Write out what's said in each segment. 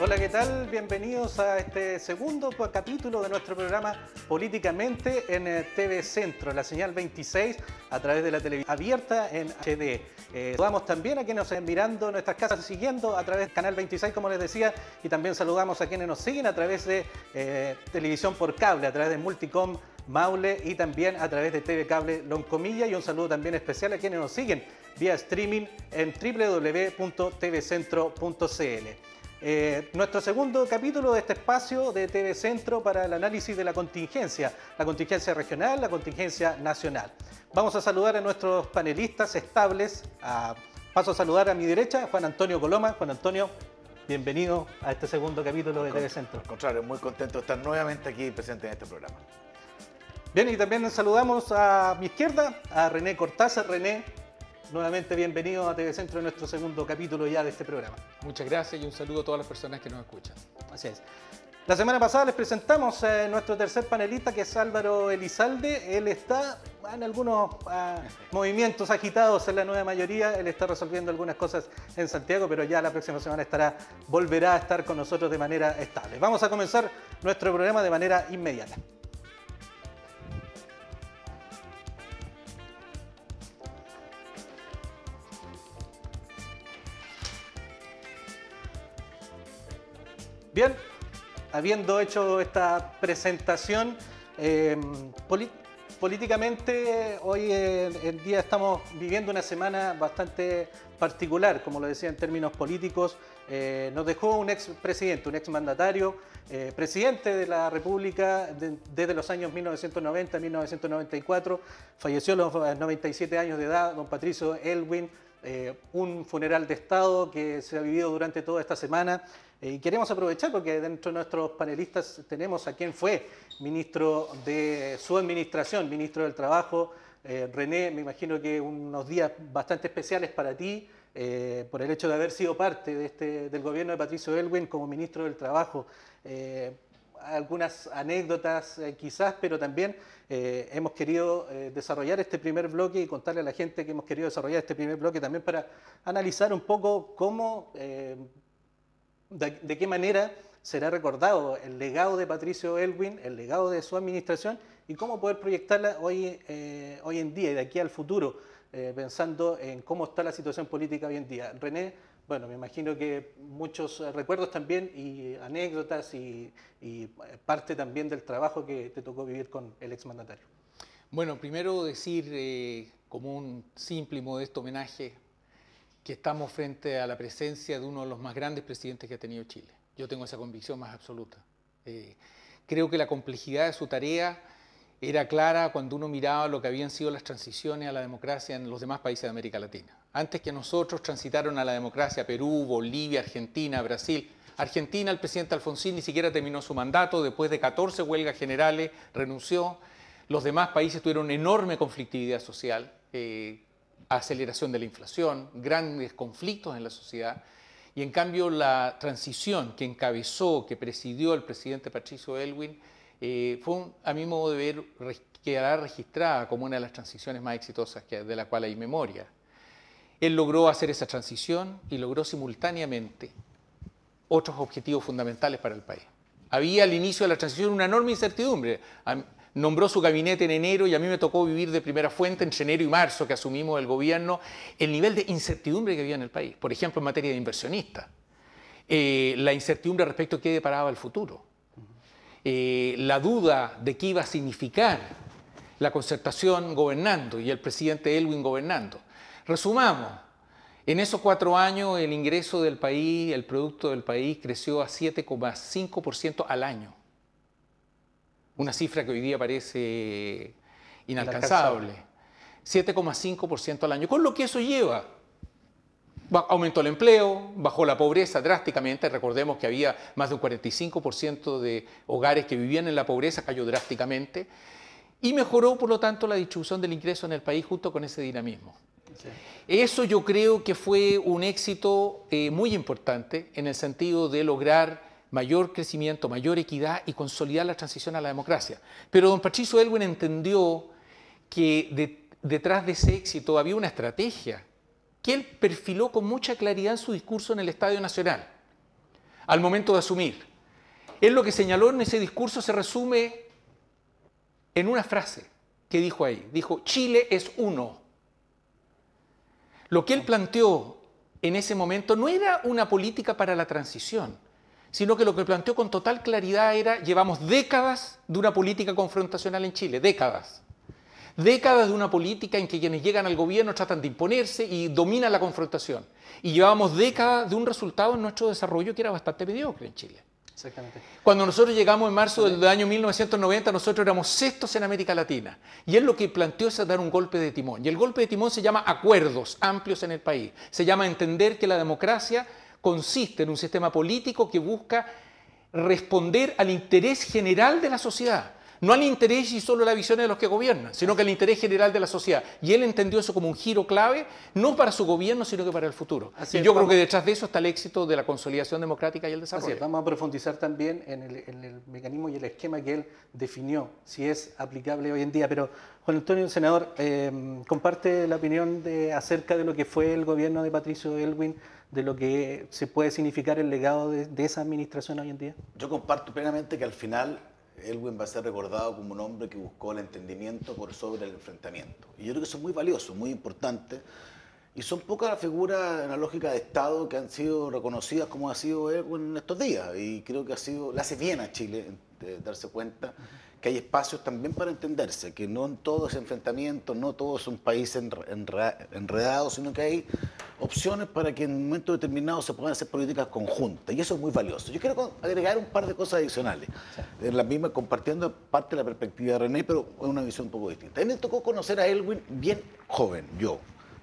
Hola, ¿qué tal? Bienvenidos a este segundo capítulo de nuestro programa Políticamente en TV Centro, la señal 26 a través de la televisión abierta en HD. Saludamos también a quienes nos están mirando en nuestras casas siguiendo a través del canal 26, como les decía, y también saludamos a quienes nos siguen a través de televisión por cable, a través de Multicom Maule y también a través de TV Cable Loncomilla, y un saludo también especial a quienes nos siguen vía streaming en www.tvcentro.cl. Nuestro segundo capítulo de este espacio de TV Centro para el análisis de la contingencia regional, la contingencia nacional. Vamos a saludar a nuestros panelistas estables. Paso a saludar a mi derecha, Juan Antonio Coloma. Juan Antonio, bienvenido a este segundo capítulo de TV Centro. Al contrario, muy contento de estar nuevamente aquí presente en este programa. Bien, y también saludamos a mi izquierda a René Cortázar. René, nuevamente bienvenido a TV Centro en nuestro segundo capítulo ya de este programa. Muchas gracias y un saludo a todas las personas que nos escuchan. Así es. La semana pasada les presentamos a nuestro tercer panelista, que es Álvaro Elizalde. Él está en algunos movimientos agitados en la nueva mayoría. Él está resolviendo algunas cosas en Santiago, pero ya la próxima semana volverá a estar con nosotros de manera estable. Vamos a comenzar nuestro programa de manera inmediata. Bien, habiendo hecho esta presentación, políticamente hoy en día estamos viviendo una semana bastante particular, como lo decía en términos políticos. Nos dejó un expresidente, un exmandatario, presidente de la República desde los años 1990 a 1994, falleció a los 97 años de edad, don Patricio Aylwin. Un funeral de Estado que se ha vivido durante toda esta semana, y queremos aprovechar porque dentro de nuestros panelistas tenemos a quien fue ministro de su administración, ministro del Trabajo. René, me imagino que unos días bastante especiales para ti, por el hecho de haber sido parte del gobierno de Patricio Aylwin como ministro del Trabajo. Algunas anécdotas quizás, pero también hemos querido desarrollar este primer bloque y contarle a la gente que hemos querido desarrollar este primer bloque también para analizar un poco cómo, de qué manera será recordado el legado de Patricio Aylwin, el legado de su administración, y cómo poder proyectarla hoy en día y de aquí al futuro, pensando en cómo está la situación política hoy en día. René, bueno, me imagino que muchos recuerdos también y anécdotas y parte también del trabajo que te tocó vivir con el exmandatario. Bueno, primero decir como un simple y modesto homenaje que estamos frente a la presencia de uno de los más grandes presidentes que ha tenido Chile. Yo tengo esa convicción más absoluta. Creo que la complejidad de su tarea era clara cuando uno miraba lo que habían sido las transiciones a la democracia en los demás países de América Latina. Antes que nosotros transitaron a la democracia Perú, Bolivia, Argentina, Brasil. Argentina, el presidente Alfonsín ni siquiera terminó su mandato, después de 14 huelgas generales renunció. Los demás países tuvieron enorme conflictividad social, aceleración de la inflación, grandes conflictos en la sociedad. Y en cambio la transición que encabezó, que presidió el presidente Patricio Aylwin, fue, a mi modo de ver, quedará registrada como una de las transiciones más exitosas de la cual hay memoria. Él logró hacer esa transición y logró simultáneamente otros objetivos fundamentales para el país. Había al inicio de la transición una enorme incertidumbre. Nombró su gabinete en enero y a mí me tocó vivir de primera fuente entre enero y marzo que asumimos el gobierno el nivel de incertidumbre que había en el país. Por ejemplo, en materia de inversionistas. La incertidumbre respecto a qué deparaba el futuro. La duda de qué iba a significar la concertación gobernando y el presidente Aylwin gobernando. Resumamos, en esos 4 años el ingreso del país, el producto del país creció a 7,5% al año. Una cifra que hoy día parece inalcanzable. 7,5% al año. Con lo que eso lleva, aumentó el empleo, bajó la pobreza drásticamente. Recordemos que había más de un 45% de hogares que vivían en la pobreza, cayó drásticamente. Y mejoró, por lo tanto, la distribución del ingreso en el país junto con ese dinamismo. Sí. Eso yo creo que fue un éxito muy importante en el sentido de lograr mayor crecimiento, mayor equidad y consolidar la transición a la democracia. Pero don Patricio Aylwin entendió que detrás de ese éxito había una estrategia que él perfiló con mucha claridad en su discurso en el Estadio Nacional. al momento de asumir. Él lo que señaló en ese discurso se resume en una frase que dijo ahí. Dijo, Chile es uno. Lo que él planteó en ese momento no era una política para la transición, sino que lo que planteó con total claridad era, llevamos décadas de una política confrontacional en Chile, décadas. Décadas de una política en que quienes llegan al gobierno tratan de imponerse y dominan la confrontación. Y llevábamos décadas de un resultado en nuestro desarrollo que era bastante mediocre en Chile. Exactamente. Cuando nosotros llegamos en marzo del año 1990, nosotros éramos sextos en América Latina. Y él lo que planteó es dar un golpe de timón. Y el golpe de timón se llama acuerdos amplios en el país. Se llama entender que la democracia consiste en un sistema político que busca responder al interés general de la sociedad. No al interés y solo la visión de los que gobiernan, sino que al interés general de la sociedad. Y él entendió eso como un giro clave, no para su gobierno, sino que para el futuro. Y yo creo que detrás de eso está el éxito de la consolidación democrática y el desarrollo. Así es, vamos a profundizar también en el mecanismo y el esquema que él definió, si es aplicable hoy en día. Pero, Juan Antonio, senador, comparte la opinión acerca de lo que fue el gobierno de Patricio Aylwin, de lo que se puede significar el legado de esa administración hoy en día. Yo comparto plenamente que al final Aylwin va a ser recordado como un hombre que buscó el entendimiento por sobre el enfrentamiento. Y yo creo que eso es muy valioso, muy importante. Y son pocas las figuras en la lógica de Estado que han sido reconocidas como ha sido Aylwin en estos días. Y creo que le hace bien a Chile darse cuenta que hay espacios también para entenderse, que no en todo es enfrentamiento, no todo es un país enredado, sino que hay opciones para que en un momento determinado se puedan hacer políticas conjuntas, y eso es muy valioso. Yo quiero agregar un par de cosas adicionales, en la misma, compartiendo parte de la perspectiva de René, pero en una visión un poco distinta. A mí me tocó conocer a Aylwin bien joven,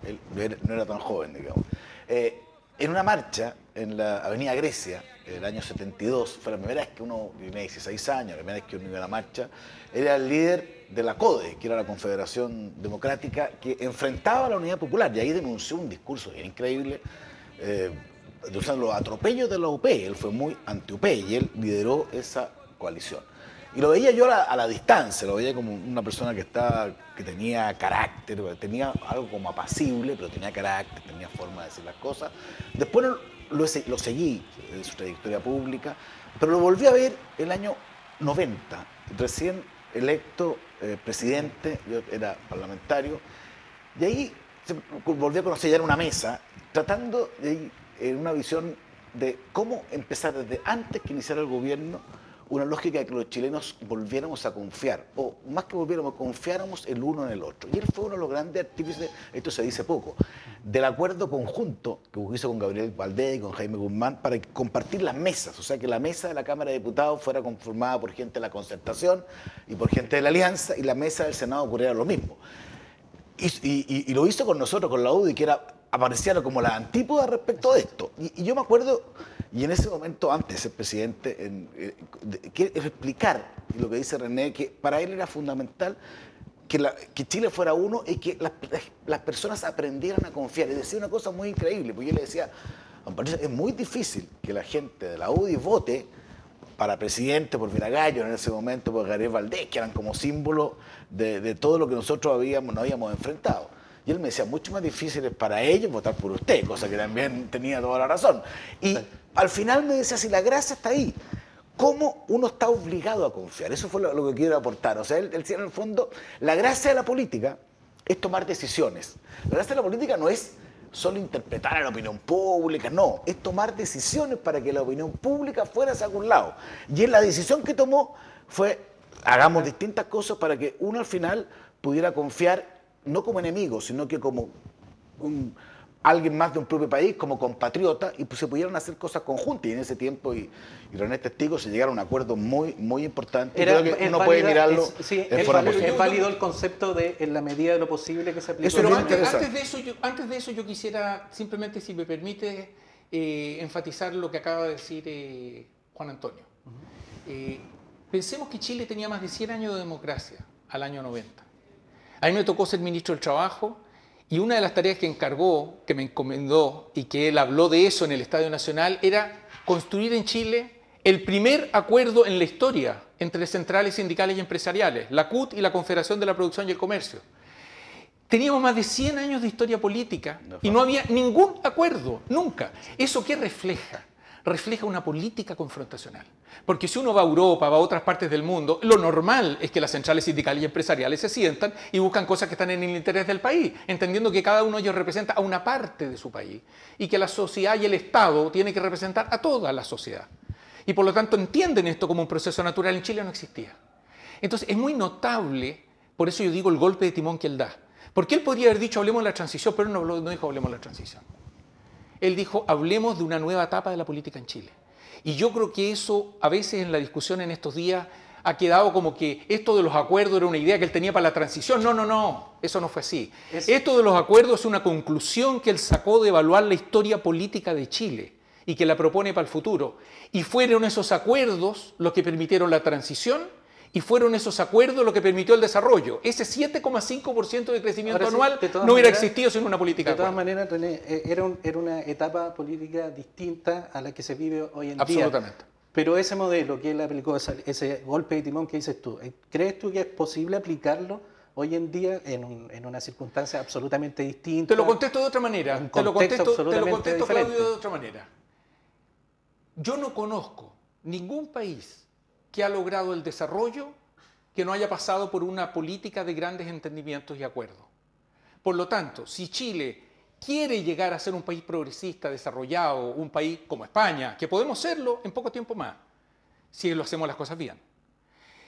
él no era tan joven, digamos, en una marcha en la Avenida Grecia, el año 72, fue la primera vez que uno, tenía 16 años, la primera vez que uno iba a la marcha, era el líder de la CODE, que era la Confederación Democrática, que enfrentaba a la Unidad Popular, y ahí denunció un discurso bien increíble, los atropellos de la UP. Él fue muy anti-UP y él lideró esa coalición. Y lo veía yo a la distancia, lo veía como una persona que tenía carácter, tenía algo como apacible, pero tenía carácter, tenía forma de decir las cosas. Después lo seguí en su trayectoria pública, pero lo volví a ver el año 90, recién electo presidente, yo era parlamentario, y ahí volví a conocer ya en una mesa, tratando en una visión de cómo empezar desde antes que iniciara el gobierno, una lógica de que los chilenos volviéramos a confiar, o más que volviéramos, confiáramos el uno en el otro. Y él fue uno de los grandes artífices, esto se dice poco, del acuerdo conjunto que hizo con Gabriel Valdés y con Jaime Guzmán para compartir las mesas, o sea, que la mesa de la Cámara de Diputados fuera conformada por gente de la Concertación y por gente de la Alianza, y la mesa del Senado ocurriera lo mismo. Y lo hizo con nosotros, con la UDI, que aparecía como la antípoda respecto de esto. Y yo me acuerdo, y en ese momento, antes de ser presidente, explicar lo que dice René, que para él era fundamental que Chile fuera uno y que las personas aprendieran a confiar. Y decía una cosa muy increíble, porque yo le decía, es muy difícil que la gente de la UDI vote para presidente por Viragallo en ese momento, por Gabriel Valdés, que eran como símbolo de todo lo que nosotros nos habíamos enfrentado. Y él me decía, mucho más difícil es para ellos votar por usted, cosa que también tenía toda la razón. Y al final me decía, si la gracia está ahí, ¿cómo uno está obligado a confiar? Eso fue lo que quiero aportar. O sea, él decía en el fondo, la gracia de la política es tomar decisiones. La gracia de la política no es solo interpretar a la opinión pública, no, es tomar decisiones para que la opinión pública fuera hacia algún lado. Y él la decisión que tomó fue, hagamos distintas cosas para que uno al final pudiera confiar no como enemigo, sino que como alguien más de un propio país, como compatriota, y pues se pudieran hacer cosas conjuntas. Y en ese tiempo, y René es testigo, se llegaron a un acuerdo muy, muy importante. Creo que uno puede mirarlo en forma positiva. Es válido el concepto de en la medida de lo posible que se aplique. Pero antes de eso yo quisiera simplemente, si me permite, enfatizar lo que acaba de decir Juan Antonio. Pensemos que Chile tenía más de 100 años de democracia al año 90. A mí me tocó ser ministro del Trabajo y una de las tareas que encargó, que me encomendó y que él habló de eso en el Estadio Nacional era construir en Chile el primer acuerdo en la historia entre centrales sindicales y empresariales, la CUT y la Confederación de la Producción y el Comercio. Teníamos más de 100 años de historia política y no había ningún acuerdo, nunca. ¿Eso qué refleja? refleja una política confrontacional. Porque si uno va a Europa, va a otras partes del mundo, lo normal es que las centrales sindicales y empresariales se sientan y buscan cosas que están en el interés del país, entendiendo que cada uno de ellos representa a una parte de su país y que la sociedad y el Estado tienen que representar a toda la sociedad. Y por lo tanto entienden esto como un proceso natural. En Chile no existía. Entonces es muy notable, por eso yo digo el golpe de timón que él da. Porque él podría haber dicho hablemos de la transición, pero no dijo hablemos de la transición. Él dijo hablemos de una nueva etapa de la política en Chile. Y yo creo que eso a veces en la discusión en estos días ha quedado como que esto de los acuerdos era una idea que él tenía para la transición. No, eso no fue así. Esto de los acuerdos es una conclusión que él sacó de evaluar la historia política de Chile y que la propone para el futuro. Y fueron esos acuerdos los que permitieron la transición y fueron esos acuerdos los que permitió el desarrollo. Ese 7,5% de crecimiento anual no hubiera existido sin una política de todas maneras, René, era una etapa política distinta a la que se vive hoy en día. Absolutamente. Pero ese modelo que él aplicó, ese golpe de timón que dices tú, ¿crees tú que es posible aplicarlo hoy en día en una circunstancia absolutamente distinta? Te lo contesto de otra manera. Te lo contesto, Claudio, de otra manera. Yo no conozco ningún país que ha logrado el desarrollo que no haya pasado por una política de grandes entendimientos y acuerdos. Por lo tanto, si Chile quiere llegar a ser un país progresista, desarrollado, un país como España, que podemos serlo en poco tiempo más, si lo hacemos las cosas bien.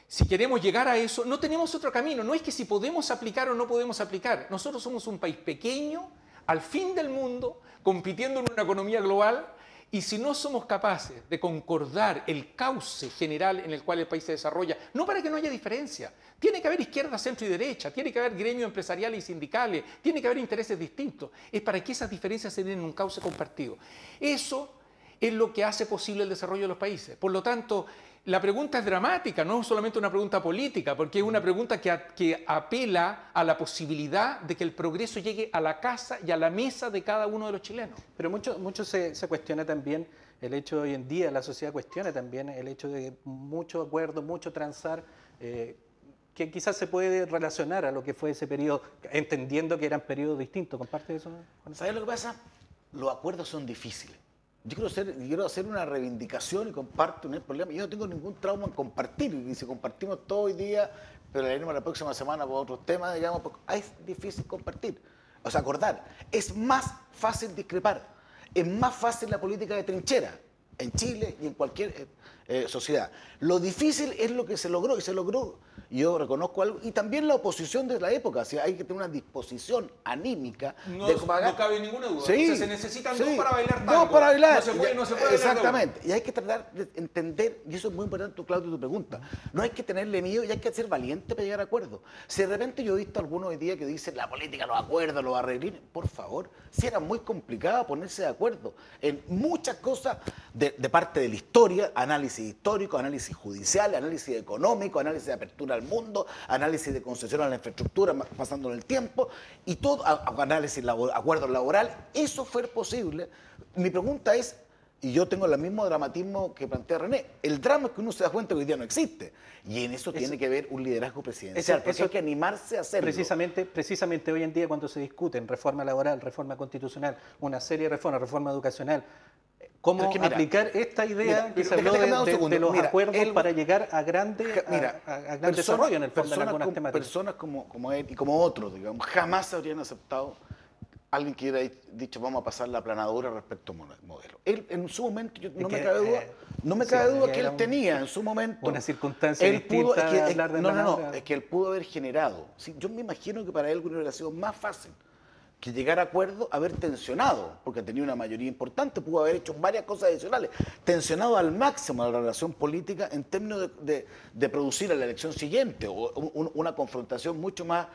Si queremos llegar a eso, no tenemos otro camino. No es que si podemos aplicar o no podemos aplicar. Nosotros somos un país pequeño, al fin del mundo, compitiendo en una economía global. Y si no somos capaces de concordar el cauce general en el cual el país se desarrolla, no para que no haya diferencia, tiene que haber izquierda, centro y derecha, tiene que haber gremios empresariales y sindicales, tiene que haber intereses distintos, es para que esas diferencias se den en un cauce compartido. Eso es lo que hace posible el desarrollo de los países. Por lo tanto, la pregunta es dramática, no es solamente una pregunta política, porque es una pregunta que apela a la posibilidad de que el progreso llegue a la casa y a la mesa de cada uno de los chilenos. Pero mucho se cuestiona también el hecho hoy en día, la sociedad cuestiona también el hecho de mucho acuerdo, mucho transar, que quizás se puede relacionar a lo que fue ese periodo, entendiendo que eran periodos distintos. ¿Comparte eso? ¿Sabes lo que pasa? Los acuerdos son difíciles. Yo quiero hacer una reivindicación y comparto, no hay problema. Yo no tengo ningún trauma en compartir. Y si compartimos todo hoy día, pero la iremos la próxima semana por otros temas, digamos, porque es difícil compartir. O sea, acordar. Es más fácil discrepar. Es más fácil la política de trinchera en Chile y en cualquier sociedad. Lo difícil es lo que se logró, y se logró. Yo reconozco algo, y también la oposición de la época, o sea, hay que tener una disposición anímica de pagar. No cabe ninguna duda. Sí, o sea, se necesitan dos para bailar tango. Dos para bailar. No se puede exactamente. Y hay que tratar de entender, y eso es muy importante, Claudio, tu pregunta. No hay que tenerle miedo y hay que ser valiente para llegar a acuerdos. Si de repente yo he visto algunos hoy día que dicen la política, los acuerdos, los arreglines, por favor, si era muy complicado ponerse de acuerdo en muchas cosas de parte de la historia, análisis histórico, análisis judicial, análisis económico, análisis de apertura al mundo, análisis de concesión a la infraestructura pasando en el tiempo y todo, análisis acuerdos laborales, eso fue posible. Mi pregunta es, y yo tengo el mismo dramatismo que plantea René, el drama es que uno se da cuenta que hoy día no existe y en eso tiene que ver un liderazgo presidencial, porque hay que animarse a hacerlo. Precisamente hoy en día cuando se discuten reforma laboral, reforma constitucional, una serie de reformas, reforma educacional, ¿cómo aplicar esta idea que se habló de los acuerdos para llegar a gran desarrollo en el fondo en algunas temáticas? Personas como él y como otros, digamos, jamás habrían aceptado alguien que hubiera dicho vamos a pasar la aplanadora respecto al modelo. Él en su momento, no me cabe duda que él tenía en su momento una circunstancia distinta a hablar de aplanadora. Es que él pudo haber generado. ¿Sí? Yo me imagino que para él hubiera sido más fácil que llegar a acuerdo, haber tensionado, porque tenía una mayoría importante, pudo haber hecho varias cosas adicionales, tensionado al máximo la relación política en términos de producir a la elección siguiente, o una confrontación mucho más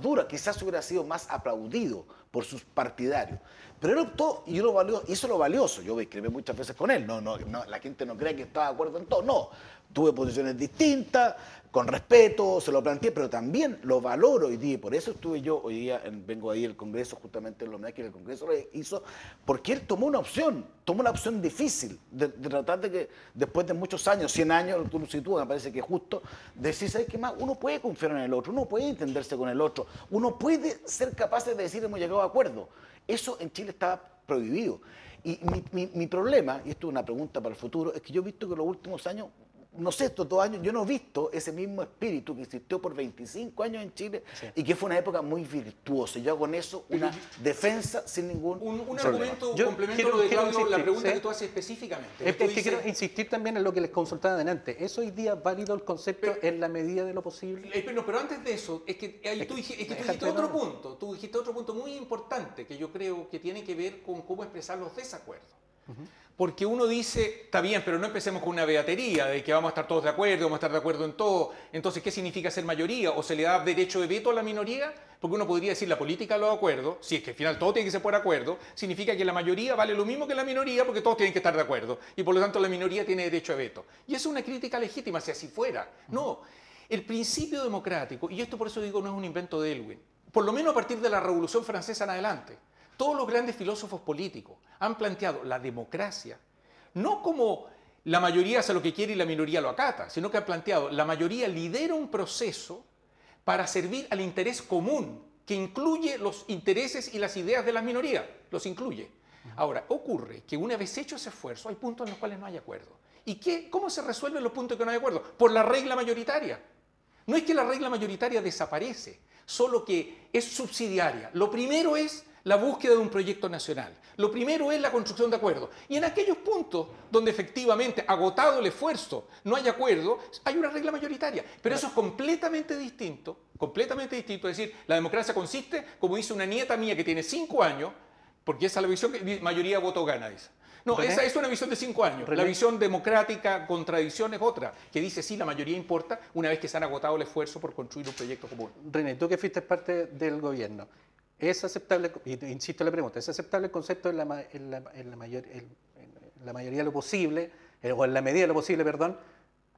dura, quizás hubiera sido más aplaudido por sus partidarios. Pero él optó, y hizo lo valioso, yo discrepé muchas veces con él, no, la gente no cree que estaba de acuerdo en todo, no, tuve posiciones distintas, con respeto, se lo planteé, pero también lo valoro hoy día, y por eso estuve yo hoy día, vengo ahí al Congreso, justamente en el homenaje que el Congreso le hizo, porque él tomó una opción difícil, de tratar de que después de muchos años, 100 años, tú lo sitúas, me parece que es justo, decir, ¿sabes qué más? Uno puede confiar en el otro, uno puede entenderse con el otro, uno puede ser capaz de decir, hemos llegado a acuerdo. Eso en Chile estaba prohibido. Y mi problema, y esto es una pregunta para el futuro, es que yo he visto que en los últimos años, no sé, estos 2 años, yo no he visto ese mismo espíritu que existió por 25 años en Chile y que fue una época muy virtuosa. Yo hago en eso una defensa sin ningún un problema. argumento, complemento lo de Claudio, la pregunta que tú haces específicamente. Es que quiero insistir también en lo que les consultaba delante. ¿Es hoy día válido el concepto en la medida de lo posible? Pero antes de eso, es que tú dijiste otro punto. Tú dijiste otro punto muy importante que yo creo que tiene que ver con cómo expresar los desacuerdos. Porque uno dice, está bien, pero no empecemos con una beatería de que vamos a estar todos de acuerdo, vamos a estar de acuerdo en todo. Entonces, ¿qué significa ser mayoría? ¿O se le da derecho de veto a la minoría? Porque uno podría decir la política de los acuerdos, si es que al final todo tiene que ser por acuerdo, significa que la mayoría vale lo mismo que la minoría porque todos tienen que estar de acuerdo. Y por lo tanto la minoría tiene derecho de veto. Y eso es una crítica legítima, si así fuera. No, el principio democrático, y esto por eso digo no es un invento de Elwin, por lo menos a partir de la Revolución Francesa en adelante, todos los grandes filósofos políticos han planteado la democracia no como la mayoría hace lo que quiere y la minoría lo acata, sino que han planteado la mayoría lidera un proceso para servir al interés común, que incluye los intereses y las ideas de las minorías, los incluye. Ahora, ocurre que una vez hecho ese esfuerzo, hay puntos en los cuales no hay acuerdo. ¿Y cómo se resuelven los puntos en que no hay acuerdo? Por la regla mayoritaria. No es que la regla mayoritaria desaparece, solo que es subsidiaria. Lo primero es la búsqueda de un proyecto nacional. Lo primero es la construcción de acuerdos. Y en aquellos puntos donde efectivamente, agotado el esfuerzo, no hay acuerdo, hay una regla mayoritaria. Pero eso es completamente distinto. Es decir, la democracia consiste, como dice una nieta mía que tiene 5 años, porque esa es la visión que mayoría voto gana, dice. No, René, esa es una visión de 5 años. René, la visión democrática, contradicción es otra, que dice sí, la mayoría importa una vez que se han agotado el esfuerzo por construir un proyecto común. René, tú que fuiste parte del gobierno, ¿es aceptable, y insisto en la pregunta, ¿es aceptable el concepto en la mayoría de lo posible, o en la medida de lo posible, perdón?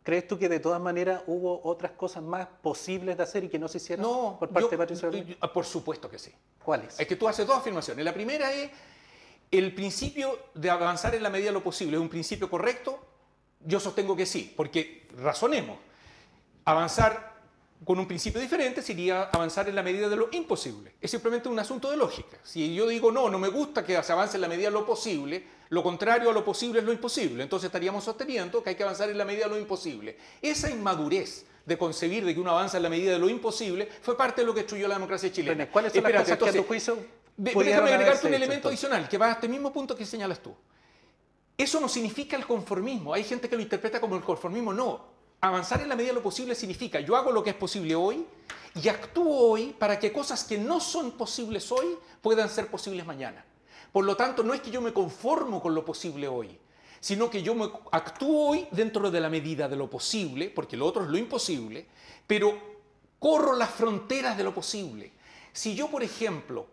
¿Crees tú que de todas maneras hubo otras cosas más posibles de hacer y que no se hicieron por parte de Patricio Elwin? Por supuesto que sí. ¿Cuáles? Es que tú haces 2 afirmaciones. La primera es el principio de avanzar en la medida de lo posible. ¿Es un principio correcto? Yo sostengo que sí, porque razonemos. Avanzar con un principio diferente sería avanzar en la medida de lo imposible. Es simplemente un asunto de lógica. Si yo digo no me gusta que se avance en la medida de lo posible, lo contrario a lo posible es lo imposible. Entonces estaríamos sosteniendo que hay que avanzar en la medida de lo imposible. Esa inmadurez de concebir de que uno avanza en la medida de lo imposible fue parte de lo que destruyó la democracia chilena. René, ¿cuáles son las cosas que a tu juicio déjame agregarte un elemento adicional que va a este mismo punto que señalas tú. Eso no significa el conformismo. Hay gente que lo interpreta como el conformismo. No. Avanzar en la medida de lo posible significa yo hago lo que es posible hoy y actúo hoy para que cosas que no son posibles hoy puedan ser posibles mañana. Por lo tanto, no es que yo me conformo con lo posible hoy, sino que yo actúo hoy dentro de la medida de lo posible, porque lo otro es lo imposible, pero corro las fronteras de lo posible. Si yo, por ejemplo,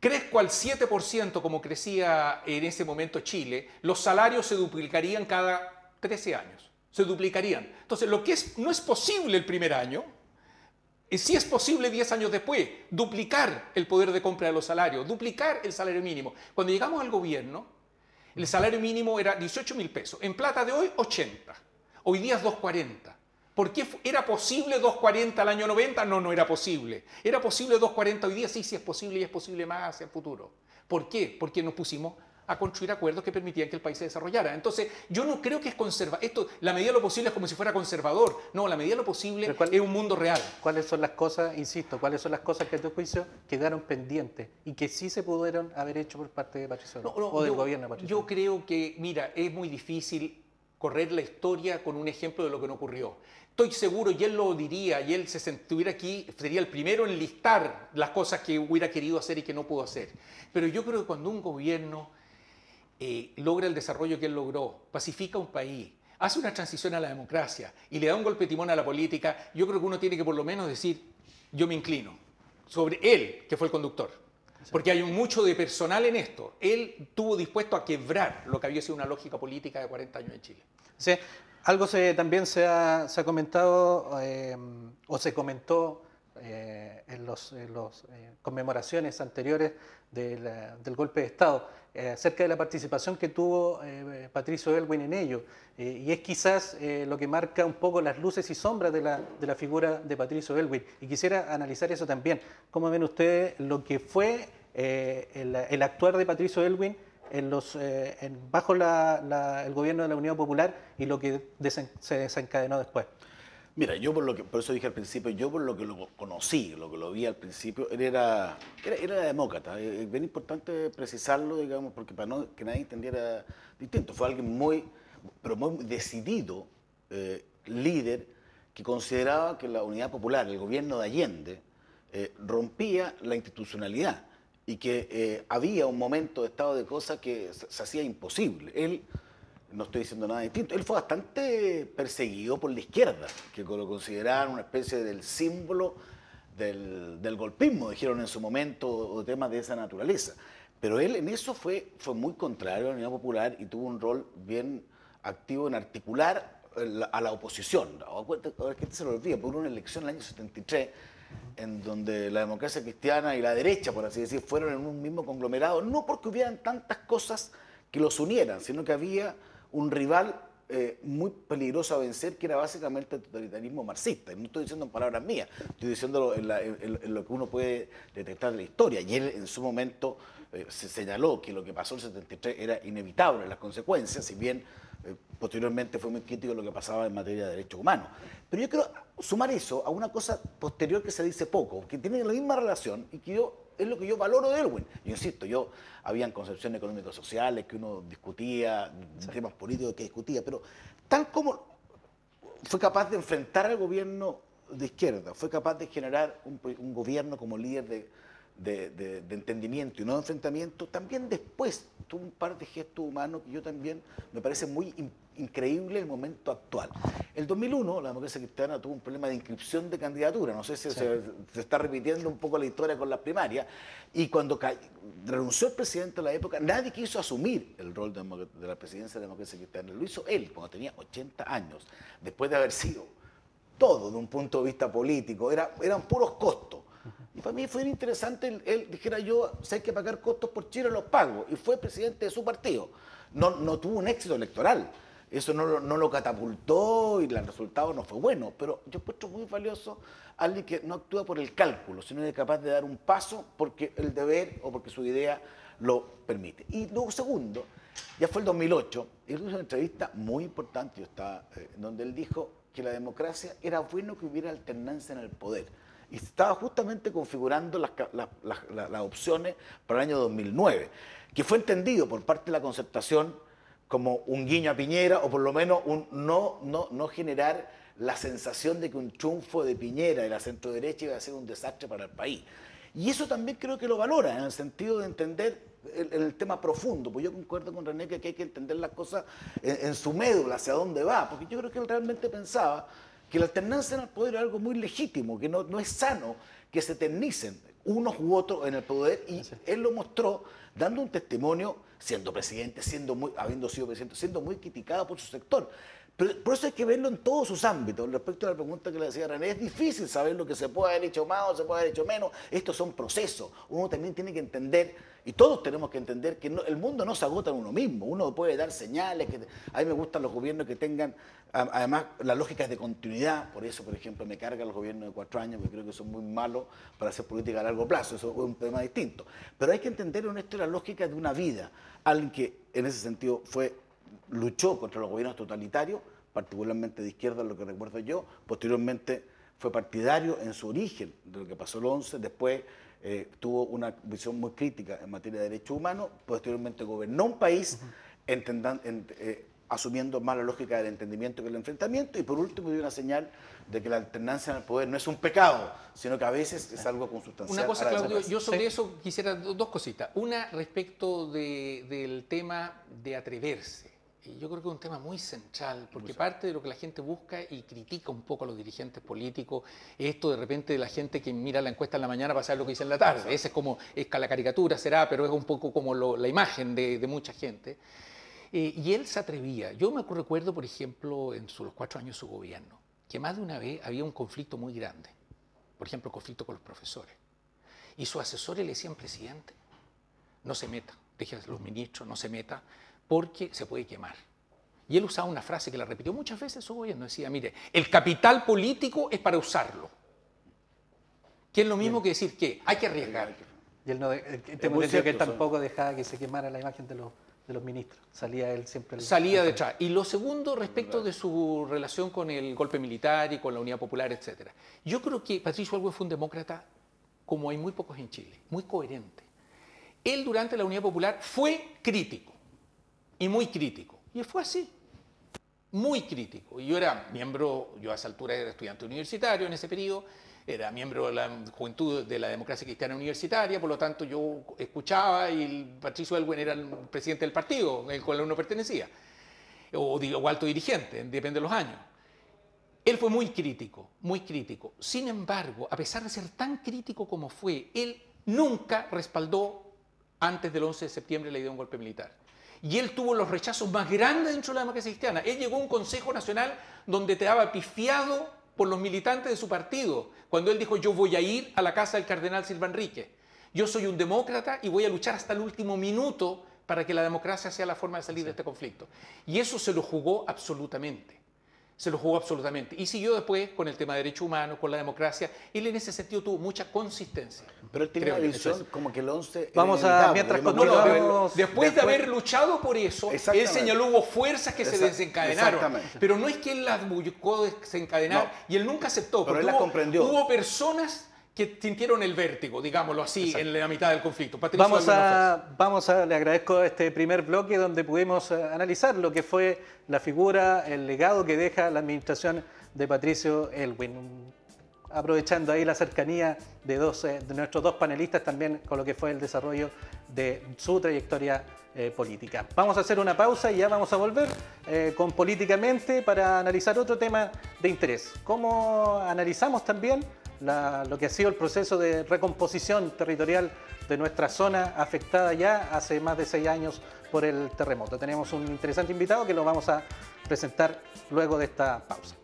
crezco al 7% como crecía en ese momento Chile, los salarios se duplicarían cada 13 años. Se duplicarían. Entonces, lo que no es posible el primer año, sí es posible 10 años después, duplicar el poder de compra de los salarios, duplicar el salario mínimo. Cuando llegamos al gobierno, el salario mínimo era 18.000 pesos. En plata de hoy, 80. Hoy día es 240. ¿Por qué era posible 240 al año 90? No era posible. ¿Era posible 240 hoy día? Sí, es posible y es posible más hacia el futuro. ¿Por qué? Porque nos pusimos a construir acuerdos que permitían que el país se desarrollara. Entonces, yo no creo que es conservador. La medida de lo posible es como si fuera conservador. No, la medida de lo posible es un mundo real. ¿Cuáles son las cosas, insisto, cuáles son las cosas que a tu juicio quedaron pendientes y que sí se pudieron haber hecho por parte de Patricio Elwin o del gobierno de Patricio Elwin? Yo creo que, mira, es muy difícil correr la historia con un ejemplo de lo que no ocurrió. Estoy seguro, y él lo diría, y él, si estuviera aquí, sería el primero en listar las cosas que hubiera querido hacer y que no pudo hacer. Pero yo creo que cuando un gobierno logra el desarrollo que él logró, pacifica un país, hace una transición a la democracia y le da un golpe de timón a la política, yo creo que uno tiene que por lo menos decir, yo me inclino sobre él, que fue el conductor. Porque hay mucho de personal en esto. Él estuvo dispuesto a quebrar lo que había sido una lógica política de 40 años en Chile. Sí, algo también se ha comentado o se comentó en las conmemoraciones anteriores del golpe de Estado, acerca de la participación que tuvo Patricio Elwin en ello. Y es quizás lo que marca un poco las luces y sombras de la figura de Patricio Elwin. Y quisiera analizar eso también. ¿Cómo ven ustedes lo que fue el actuar de Patricio Elwin bajo el gobierno de la Unidad Popular y lo que se desencadenó después? Mira, yo por eso dije al principio, yo por lo que lo conocí, lo que lo vi al principio, él era demócrata. Es bien importante precisarlo, digamos, porque para que nadie entendiera distinto. Fue alguien pero muy decidido, líder, que consideraba que la Unidad Popular, el gobierno de Allende, rompía la institucionalidad y que había un momento de estado de cosas que se hacía imposible. Él, no estoy diciendo nada distinto, él fue bastante perseguido por la izquierda, que lo consideraban una especie del símbolo del golpismo, dijeron en su momento, o temas de esa naturaleza. Pero él en eso fue muy contrario a la Unidad Popular y tuvo un rol bien activo en articular a la oposición. Ahora que se lo olvida, por una elección en el año 73, en donde la democracia cristiana y la derecha, por así decir, fueron en un mismo conglomerado, no porque hubieran tantas cosas que los unieran, sino que había un rival muy peligroso a vencer, que era básicamente el totalitarismo marxista. Y no estoy diciendo en palabras mías, estoy diciéndolo en lo que uno puede detectar de la historia. Y él en su momento se señaló que lo que pasó en el 73 era inevitable, las consecuencias, si bien posteriormente fue muy crítico de lo que pasaba en materia de derechos humanos. Pero yo quiero sumar eso a una cosa posterior que se dice poco, que tiene la misma relación y que es lo que yo valoro de Elwin. Yo insisto, habían concepciones económicas sociales que uno discutía, temas políticos que discutía, pero tal como fue capaz de enfrentar al gobierno de izquierda, fue capaz de generar un gobierno como líder de entendimiento y no de enfrentamiento, también después tuvo un par de gestos humanos que yo también me parece muy increíble en el momento actual. El 2001, la democracia cristiana tuvo un problema de inscripción de candidatura, no sé si se está repitiendo un poco la historia con las primarias, y cuando renunció el presidente de la época, nadie quiso asumir el rol de la presidencia de la democracia cristiana. Lo hizo él cuando tenía 80 años, después de haber sido todo de un punto de vista político, eran puros costos. Y para mí fue interesante, él dijera yo, si hay que pagar costos por Chile, los pago. Y fue presidente de su partido. No tuvo un éxito electoral. Eso no lo catapultó y el resultado no fue bueno. Pero yo encuentro muy valioso a alguien que no actúa por el cálculo, sino que es capaz de dar un paso porque el deber o porque su idea lo permite. Y luego, segundo, ya fue el 2008, y él hizo una entrevista muy importante, donde él dijo que la democracia era bueno que hubiera alternancia en el poder. Y estaba justamente configurando las opciones para el año 2009, que fue entendido por parte de la concertación como un guiño a Piñera, o por lo menos no generar la sensación de que un triunfo de Piñera y la centroderecha iba a ser un desastre para el país. Y eso también creo que lo valora, en el sentido de entender el tema profundo, pues yo concuerdo con René que hay que entender las cosas en su médula, hacia dónde va, porque yo creo que él realmente pensaba que la alternancia en el poder era algo muy legítimo, que no es sano que se eternicen unos u otros en el poder, y él lo mostró dando un testimonio, siendo presidente, habiendo sido presidente, siendo muy criticado por su sector. Pero por eso hay que verlo en todos sus ámbitos. Respecto a la pregunta que le decía René, es difícil saber lo que se puede haber hecho más o se puede haber hecho menos. Estos son procesos. Uno también tiene que entender, y todos tenemos que entender, que el mundo no se agota en uno mismo. Uno puede dar señales. A mí me gustan los gobiernos que tengan, además, las lógicas de continuidad. Por eso, por ejemplo, me cargan los gobiernos de 4 años, porque creo que son muy malos para hacer política a largo plazo. Eso es un tema distinto. Pero hay que entender en esto la lógica de una vida. Alguien que, en ese sentido, luchó contra los gobiernos totalitarios, particularmente de izquierda, lo que recuerdo yo. Posteriormente fue partidario en su origen de lo que pasó el 11, después tuvo una visión muy crítica en materia de derechos humanos, posteriormente gobernó un país asumiendo más la lógica del entendimiento que el enfrentamiento, y por último dio una señal de que la alternancia en el poder no es un pecado, sino que a veces es algo consustancial. Una cosa, Claudio, yo sobre eso quisiera dos cositas. Una, respecto del tema de atreverse. Y yo creo que es un tema muy central, porque parte de lo que la gente busca y critica un poco a los dirigentes políticos es esto de repente de la gente que mira la encuesta en la mañana para saber lo que dice en la tarde. Esa es la caricatura, será, pero es un poco como la imagen de mucha gente. Y él se atrevía. Yo me recuerdo, por ejemplo, en los 4 años de su gobierno, que más de una vez había un conflicto muy grande. Por ejemplo, conflicto con los profesores. Y sus asesores le decían, presidente, no se meta, deje a los ministros, no se meta, porque se puede quemar. Y él usaba una frase que la repitió muchas veces en su gobierno. Decía, mire, el capital político es para usarlo. Que es lo mismo que decir que hay que arriesgar. Y él no, tengo entendido que él tampoco dejaba que se quemara la imagen de los ministros. Salía él siempre. Salía detrás. Y lo segundo, respecto de su relación con el golpe militar y con la Unidad Popular, etc. Yo creo que Patricio Aylwin fue un demócrata, como hay muy pocos en Chile, muy coherente. Él durante la Unidad Popular fue crítico, y muy crítico. Y él fue así, muy crítico. Y yo era miembro, yo a esa altura era estudiante universitario en ese periodo, era miembro de la Juventud de la Democracia Cristiana Universitaria, por lo tanto yo escuchaba y Patricio Aylwin era el presidente del partido al cual uno pertenecía, o alto dirigente, depende de los años. Él fue muy crítico, muy crítico. Sin embargo, a pesar de ser tan crítico como fue, él nunca respaldó antes del 11 de septiembre la idea de un golpe militar. Y él tuvo los rechazos más grandes dentro de la democracia cristiana. Él llegó a un Consejo Nacional donde te daba pifiado por los militantes de su partido, cuando él dijo: yo voy a ir a la casa del cardenal Silva Enrique. Yo soy un demócrata y voy a luchar hasta el último minuto para que la democracia sea la forma de salir de este conflicto. Y eso se lo jugó absolutamente. Se lo jugó absolutamente. Y siguió después con el tema de derechos humanos, con la democracia. Él en ese sentido tuvo mucha consistencia. Pero él tenía una visión como que el 11... Vamos a, mientras continuamos... Después de haber luchado por eso, él señaló hubo fuerzas que se desencadenaron. Pero no es que él las buscó desencadenar, y él nunca aceptó. Pero él las comprendió. Hubo personas que sintieron el vértigo, digámoslo así, en la mitad del conflicto. Le agradezco este primer bloque donde pudimos analizar lo que fue la figura, el legado que deja la administración de Patricio Aylwin. Aprovechando ahí la cercanía de nuestros dos panelistas también con lo que fue el desarrollo de su trayectoria política. Vamos a hacer una pausa y ya vamos a volver con Políticamente para analizar otro tema de interés. ¿Cómo analizamos también lo que ha sido el proceso de recomposición territorial de nuestra zona afectada ya hace más de 6 años por el terremoto? Tenemos un interesante invitado que lo vamos a presentar luego de esta pausa.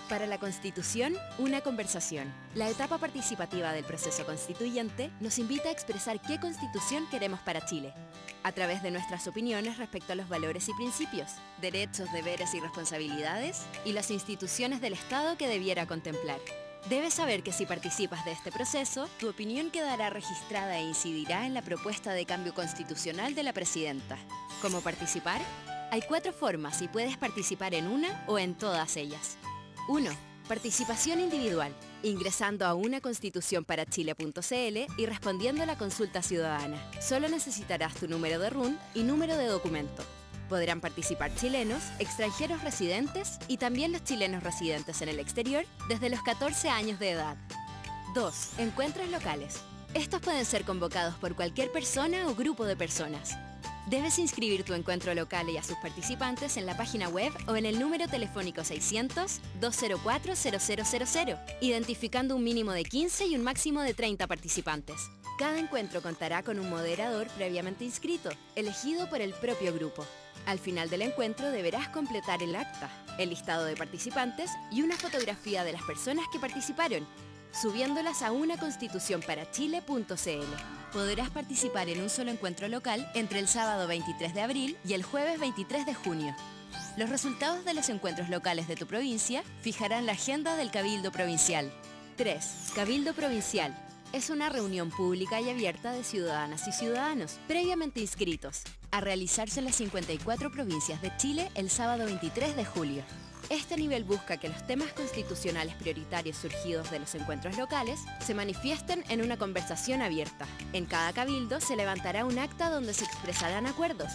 Para la Constitución, una conversación. La etapa participativa del proceso constituyente nos invita a expresar qué Constitución queremos para Chile, a través de nuestras opiniones respecto a los valores y principios, derechos, deberes y responsabilidades, y las instituciones del Estado que debiera contemplar. Debes saber que si participas de este proceso, tu opinión quedará registrada e incidirá en la propuesta de cambio constitucional de la Presidenta. ¿Cómo participar? Hay 4 formas y puedes participar en una o en todas ellas. 1. Participación individual, ingresando a unaconstitucionparachile.cl y respondiendo a la consulta ciudadana. Solo necesitarás tu número de RUN y número de documento. Podrán participar chilenos, extranjeros residentes y también los chilenos residentes en el exterior desde los 14 años de edad. 2. Encuentros locales. Estos pueden ser convocados por cualquier persona o grupo de personas. Debes inscribir tu encuentro local y a sus participantes en la página web o en el número telefónico 600-204-0000, identificando un mínimo de 15 y un máximo de 30 participantes. Cada encuentro contará con un moderador previamente inscrito, elegido por el propio grupo. Al final del encuentro deberás completar el acta, el listado de participantes y una fotografía de las personas que participaron, subiéndolas a unaconstitucionparachile.cl. Podrás participar en un solo encuentro local entre el sábado 23 de abril y el jueves 23 de junio. Los resultados de los encuentros locales de tu provincia fijarán la agenda del Cabildo Provincial. 3. Cabildo Provincial. Es una reunión pública y abierta de ciudadanas y ciudadanos previamente inscritos, a realizarse en las 54 provincias de Chile el sábado 23 de julio. Este nivel busca que los temas constitucionales prioritarios surgidos de los encuentros locales se manifiesten en una conversación abierta. En cada cabildo se levantará un acta donde se expresarán acuerdos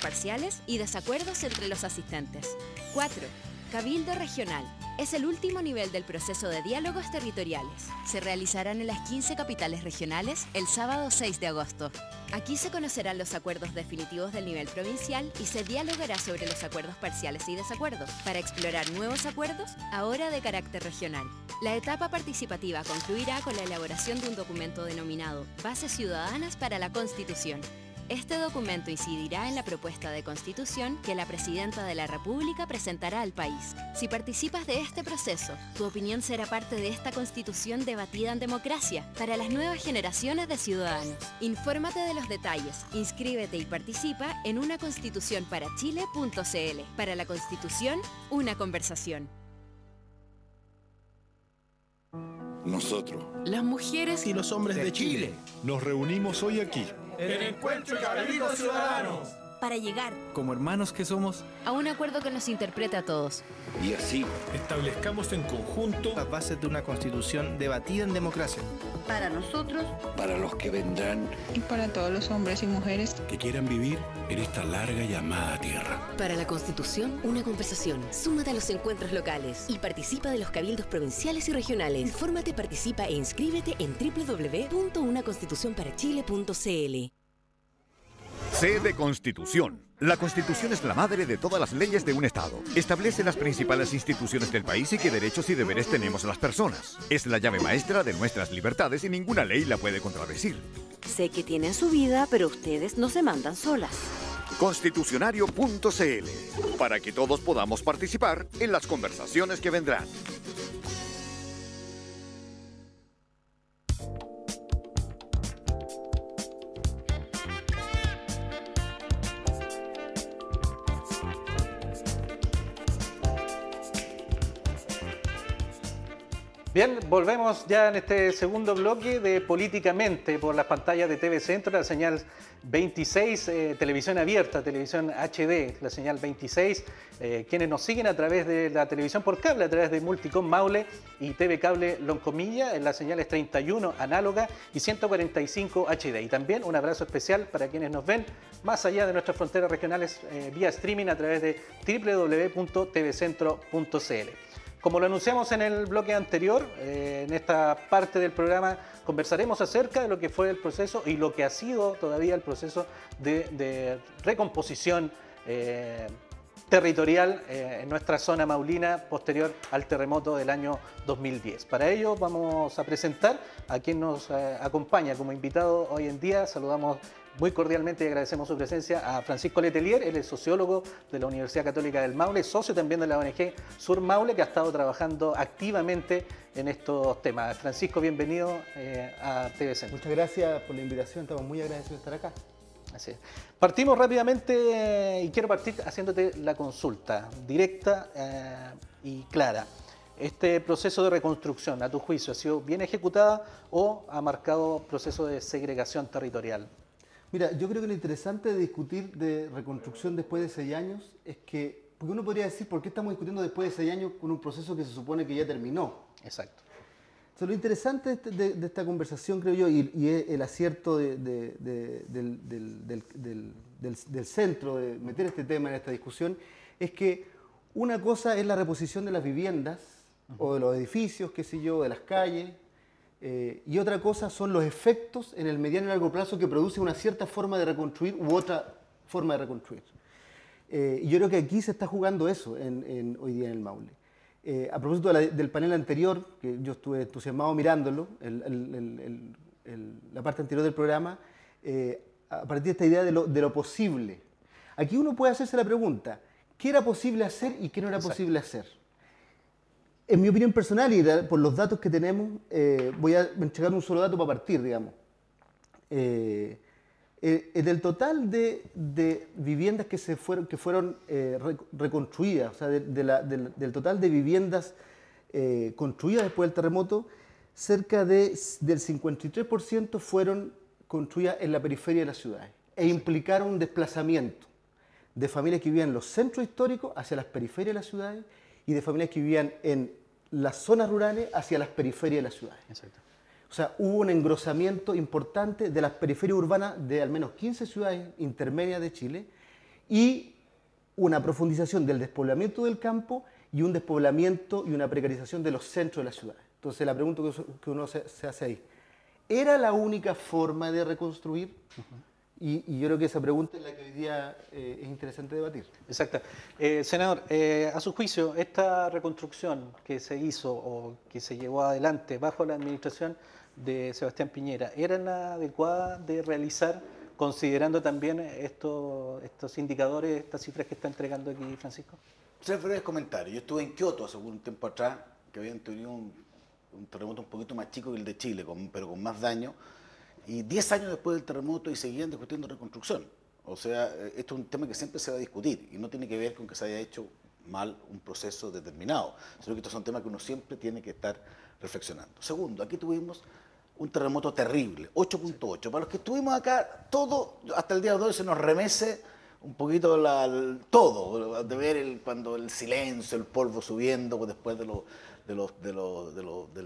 parciales y desacuerdos entre los asistentes. 4. Cabildo Regional. Es el último nivel del proceso de diálogos territoriales. Se realizarán en las 15 capitales regionales el sábado 6 de agosto. Aquí se conocerán los acuerdos definitivos del nivel provincial y se dialogará sobre los acuerdos parciales y desacuerdos para explorar nuevos acuerdos, ahora de carácter regional. La etapa participativa concluirá con la elaboración de un documento denominado Bases Ciudadanas para la Constitución. Este documento incidirá en la propuesta de constitución que la Presidenta de la República presentará al país. Si participas de este proceso, tu opinión será parte de esta constitución debatida en democracia para las nuevas generaciones de ciudadanos. Infórmate de los detalles, inscríbete y participa en unaconstitucionparachile.cl. Para la Constitución, una conversación. Nosotros, las mujeres y los hombres de Chile, nos reunimos hoy aquí en Encuentro Cabildo Ciudadanos, para llegar, como hermanos que somos, a un acuerdo que nos interprete a todos. y así establezcamos en conjunto las bases de una constitución debatida en democracia. Para nosotros, para los que vendrán, y para todos los hombres y mujeres que quieran vivir en esta larga y amada tierra. Para la Constitución, una conversación. Súmate a los encuentros locales y participa de los cabildos provinciales y regionales. Infórmate, participa e inscríbete en www.unaconstitucionparachile.cl. C de Constitución. La Constitución es la madre de todas las leyes de un Estado. Establece las principales instituciones del país y qué derechos y deberes tenemos las personas. Es la llave maestra de nuestras libertades y ninguna ley la puede contradecir. sé que tienen su vida, pero ustedes no se mandan solas. Constitucionario.cl. Para que todos podamos participar en las conversaciones que vendrán. Bien, volvemos ya en este segundo bloque de Políticamente por las pantallas de TV Centro, la señal 26, televisión abierta, televisión HD, la señal 26, quienes nos siguen a través de la televisión por cable, a través de Multicom Maule y TV Cable Loncomilla, en las señales 31 análoga y 145 HD. Y también un abrazo especial para quienes nos ven más allá de nuestras fronteras regionales vía streaming a través de www.tvcentro.cl. Como lo anunciamos en el bloque anterior, en esta parte del programa conversaremos acerca de lo que fue el proceso y lo que ha sido todavía el proceso de recomposición territorial en nuestra zona maulina posterior al terremoto del año 2010. Para ello vamos a presentar a quien nos acompaña como invitado hoy en día. Saludamos muy cordialmente y agradecemos su presencia a Francisco Letelier, él es sociólogo de la Universidad Católica del Maule, socio también de la ONG Sur Maule, que ha estado trabajando activamente en estos temas. Francisco, bienvenido a TV Centro. Muchas gracias por la invitación, estamos muy agradecidos de estar acá. Así es. Partimos rápidamente y quiero partir haciéndote la consulta directa y clara. ¿Este proceso de reconstrucción, a tu juicio, ha sido bien ejecutada o ha marcado proceso de segregación territorial? Mira, yo creo que lo interesante de discutir de reconstrucción después de 6 años es que, porque uno podría decir, ¿por qué estamos discutiendo después de 6 años con un proceso que se supone que ya terminó? Exacto. Entonces, lo interesante de esta conversación, creo yo, y es el acierto del centro de meter este tema en esta discusión, es que una cosa es la reposición de las viviendas o de los edificios, qué sé yo, de las calles, y otra cosa son los efectos en el mediano y largo plazo que produce una cierta forma de reconstruir u otra forma de reconstruir. Y yo creo que aquí se está jugando eso hoy día en el Maule. A propósito del panel anterior, que yo estuve entusiasmado mirándolo, la parte anterior del programa, a partir de esta idea de lo posible. Aquí uno puede hacerse la pregunta, ¿qué era posible hacer y qué no era posible hacer? En mi opinión personal y por los datos que tenemos, voy a entregar un solo dato para partir, digamos. Del total de viviendas que fueron reconstruidas, o sea, del total de viviendas construidas después del terremoto, cerca del 53% fueron construidas en la periferia de las ciudades e implicaron un desplazamiento de familias que vivían en los centros históricos hacia las periferias de las ciudades y de familias que vivían en las zonas rurales hacia las periferias de las ciudades. Exacto. O sea, hubo un engrosamiento importante de las periferias urbanas de al menos 15 ciudades intermedias de Chile y una profundización del despoblamiento del campo y un despoblamiento y una precarización de los centros de las ciudades. Entonces, la pregunta que uno se hace ahí, ¿era la única forma de reconstruir? Y yo creo que esa pregunta es la que hoy día es interesante debatir. Exacto. Senador, a su juicio, esta reconstrucción que se hizo o que se llevó adelante bajo la administración de Sebastián Piñera, ¿era la adecuada de realizar considerando también estos indicadores, estas cifras que está entregando aquí Francisco? 3 breves comentarios. Yo estuve en Kioto hace un tiempo atrás, que habían tenido un terremoto un poquito más chico que el de Chile, pero con más daño, y 10 años después del terremoto y seguían discutiendo reconstrucción. O sea, esto es un tema que siempre se va a discutir y no tiene que ver con que se haya hecho mal un proceso determinado, sino que estos son temas que uno siempre tiene que estar reflexionando. Segundo, aquí tuvimos un terremoto terrible, 8.8. Para los que estuvimos acá, todo, hasta el día de hoy se nos remece un poquito todo, de ver cuando el silencio, el polvo subiendo después del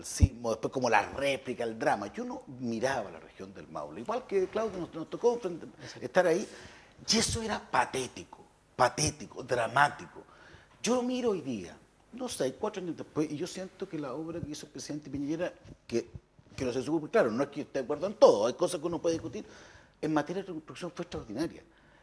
sismo, después como la réplica, el drama. Yo no miraba la región del Maule, igual que Claudio nos tocó estar ahí, y eso era patético, dramático. Yo lo miro hoy día, no sé, 4 años después, y yo siento que la obra que hizo el presidente Piñera, que no se supo, claro, no es que esté de acuerdo en todo, hay cosas que uno puede discutir, en materia de reconstrucción fue extraordinaria.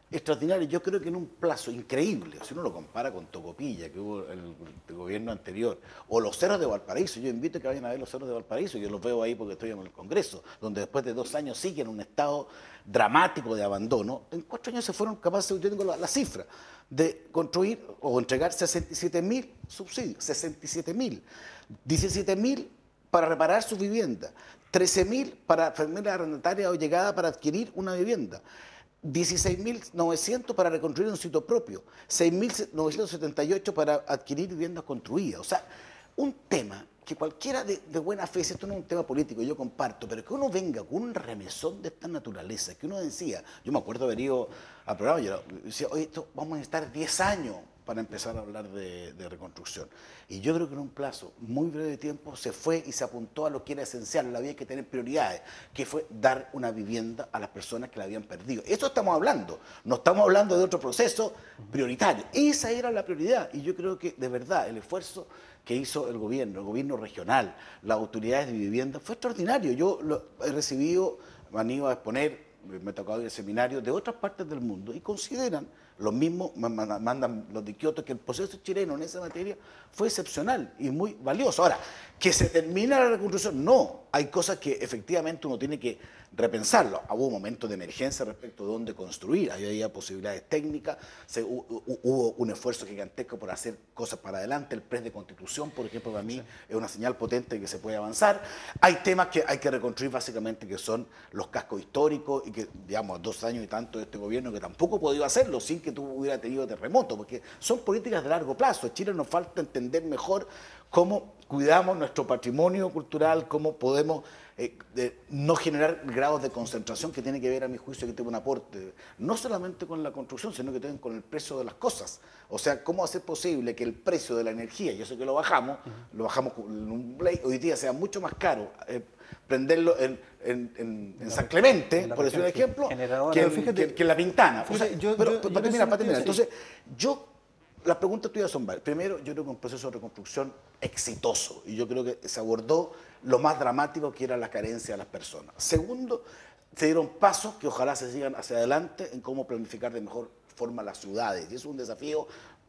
Extraordinario, yo creo que en un plazo increíble, si uno lo compara con Tocopilla, que hubo el gobierno anterior, o los cerros de Valparaíso. Yo invito a que vayan a ver los cerros de Valparaíso, yo los veo ahí porque estoy en el Congreso, donde después de 2 años siguen en un estado dramático de abandono. En 4 años se fueron capaces, yo tengo la cifra, de construir o entregar 67.000 subsidios, 67.000, 17.000 para reparar su vivienda, 13.000 para familias arrendatarias o llegada para adquirir una vivienda, 16.900 para reconstruir un sitio propio, 6.978 para adquirir viviendas construidas. O sea, un tema que cualquiera de buena fe, si esto no es un tema político, yo comparto, pero que uno venga con un remesón de esta naturaleza, que uno decía, yo me acuerdo haber ido al programa, yo decía, oye, esto vamos a necesitar 10 años para empezar a hablar de reconstrucción. Y yo creo que en un plazo muy breve de tiempo se fue y se apuntó a lo que era esencial, había que tener prioridades, que fue dar una vivienda a las personas que la habían perdido. Eso estamos hablando, no estamos hablando de otro proceso prioritario. Esa era la prioridad y yo creo que de verdad el esfuerzo que hizo el gobierno regional, las autoridades de vivienda, fue extraordinario. Yo he recibido, me han ido a exponer, me ha tocado ir a seminarios de otras partes del mundo y consideran, los mismos mandan los de Kioto, que el proceso chileno en esa materia fue excepcional y muy valioso. Ahora, ¿que se termina la reconstrucción? No, hay cosas que efectivamente uno tiene que repensarlo. Hubo momentos de emergencia respecto de dónde construir, había posibilidades técnicas, hubo un esfuerzo gigantesco por hacer cosas para adelante, el PRES de Constitución, por ejemplo, para mí es una señal potente de que se puede avanzar. Hay temas que hay que reconstruir básicamente, que son los cascos históricos y que, digamos, 2 años y tanto de este gobierno que tampoco ha podido hacerlo sin que tú hubiera tenido terremoto, porque son políticas de largo plazo. En Chile nos falta entender mejor cómo cuidamos nuestro patrimonio cultural, cómo podemos no generar grados de concentración que tiene que ver, a mi juicio, que tiene un aporte, no solamente con la construcción, sino que tienen con el precio de las cosas. O sea, cómo hacer posible que el precio de la energía, yo sé que lo bajamos con un Blade, hoy día sea mucho más caro prenderlo en San Clemente, por decir un ejemplo, que en La Pintana. O sea, para terminar. Entonces, las preguntas tuyas son varias. Primero, yo creo que un proceso de reconstrucción exitoso, y yo creo que se abordó lo más dramático, que era la carencia de las personas. Segundo, se dieron pasos que ojalá se sigan hacia adelante en cómo planificar de mejor forma las ciudades. Y es un desafío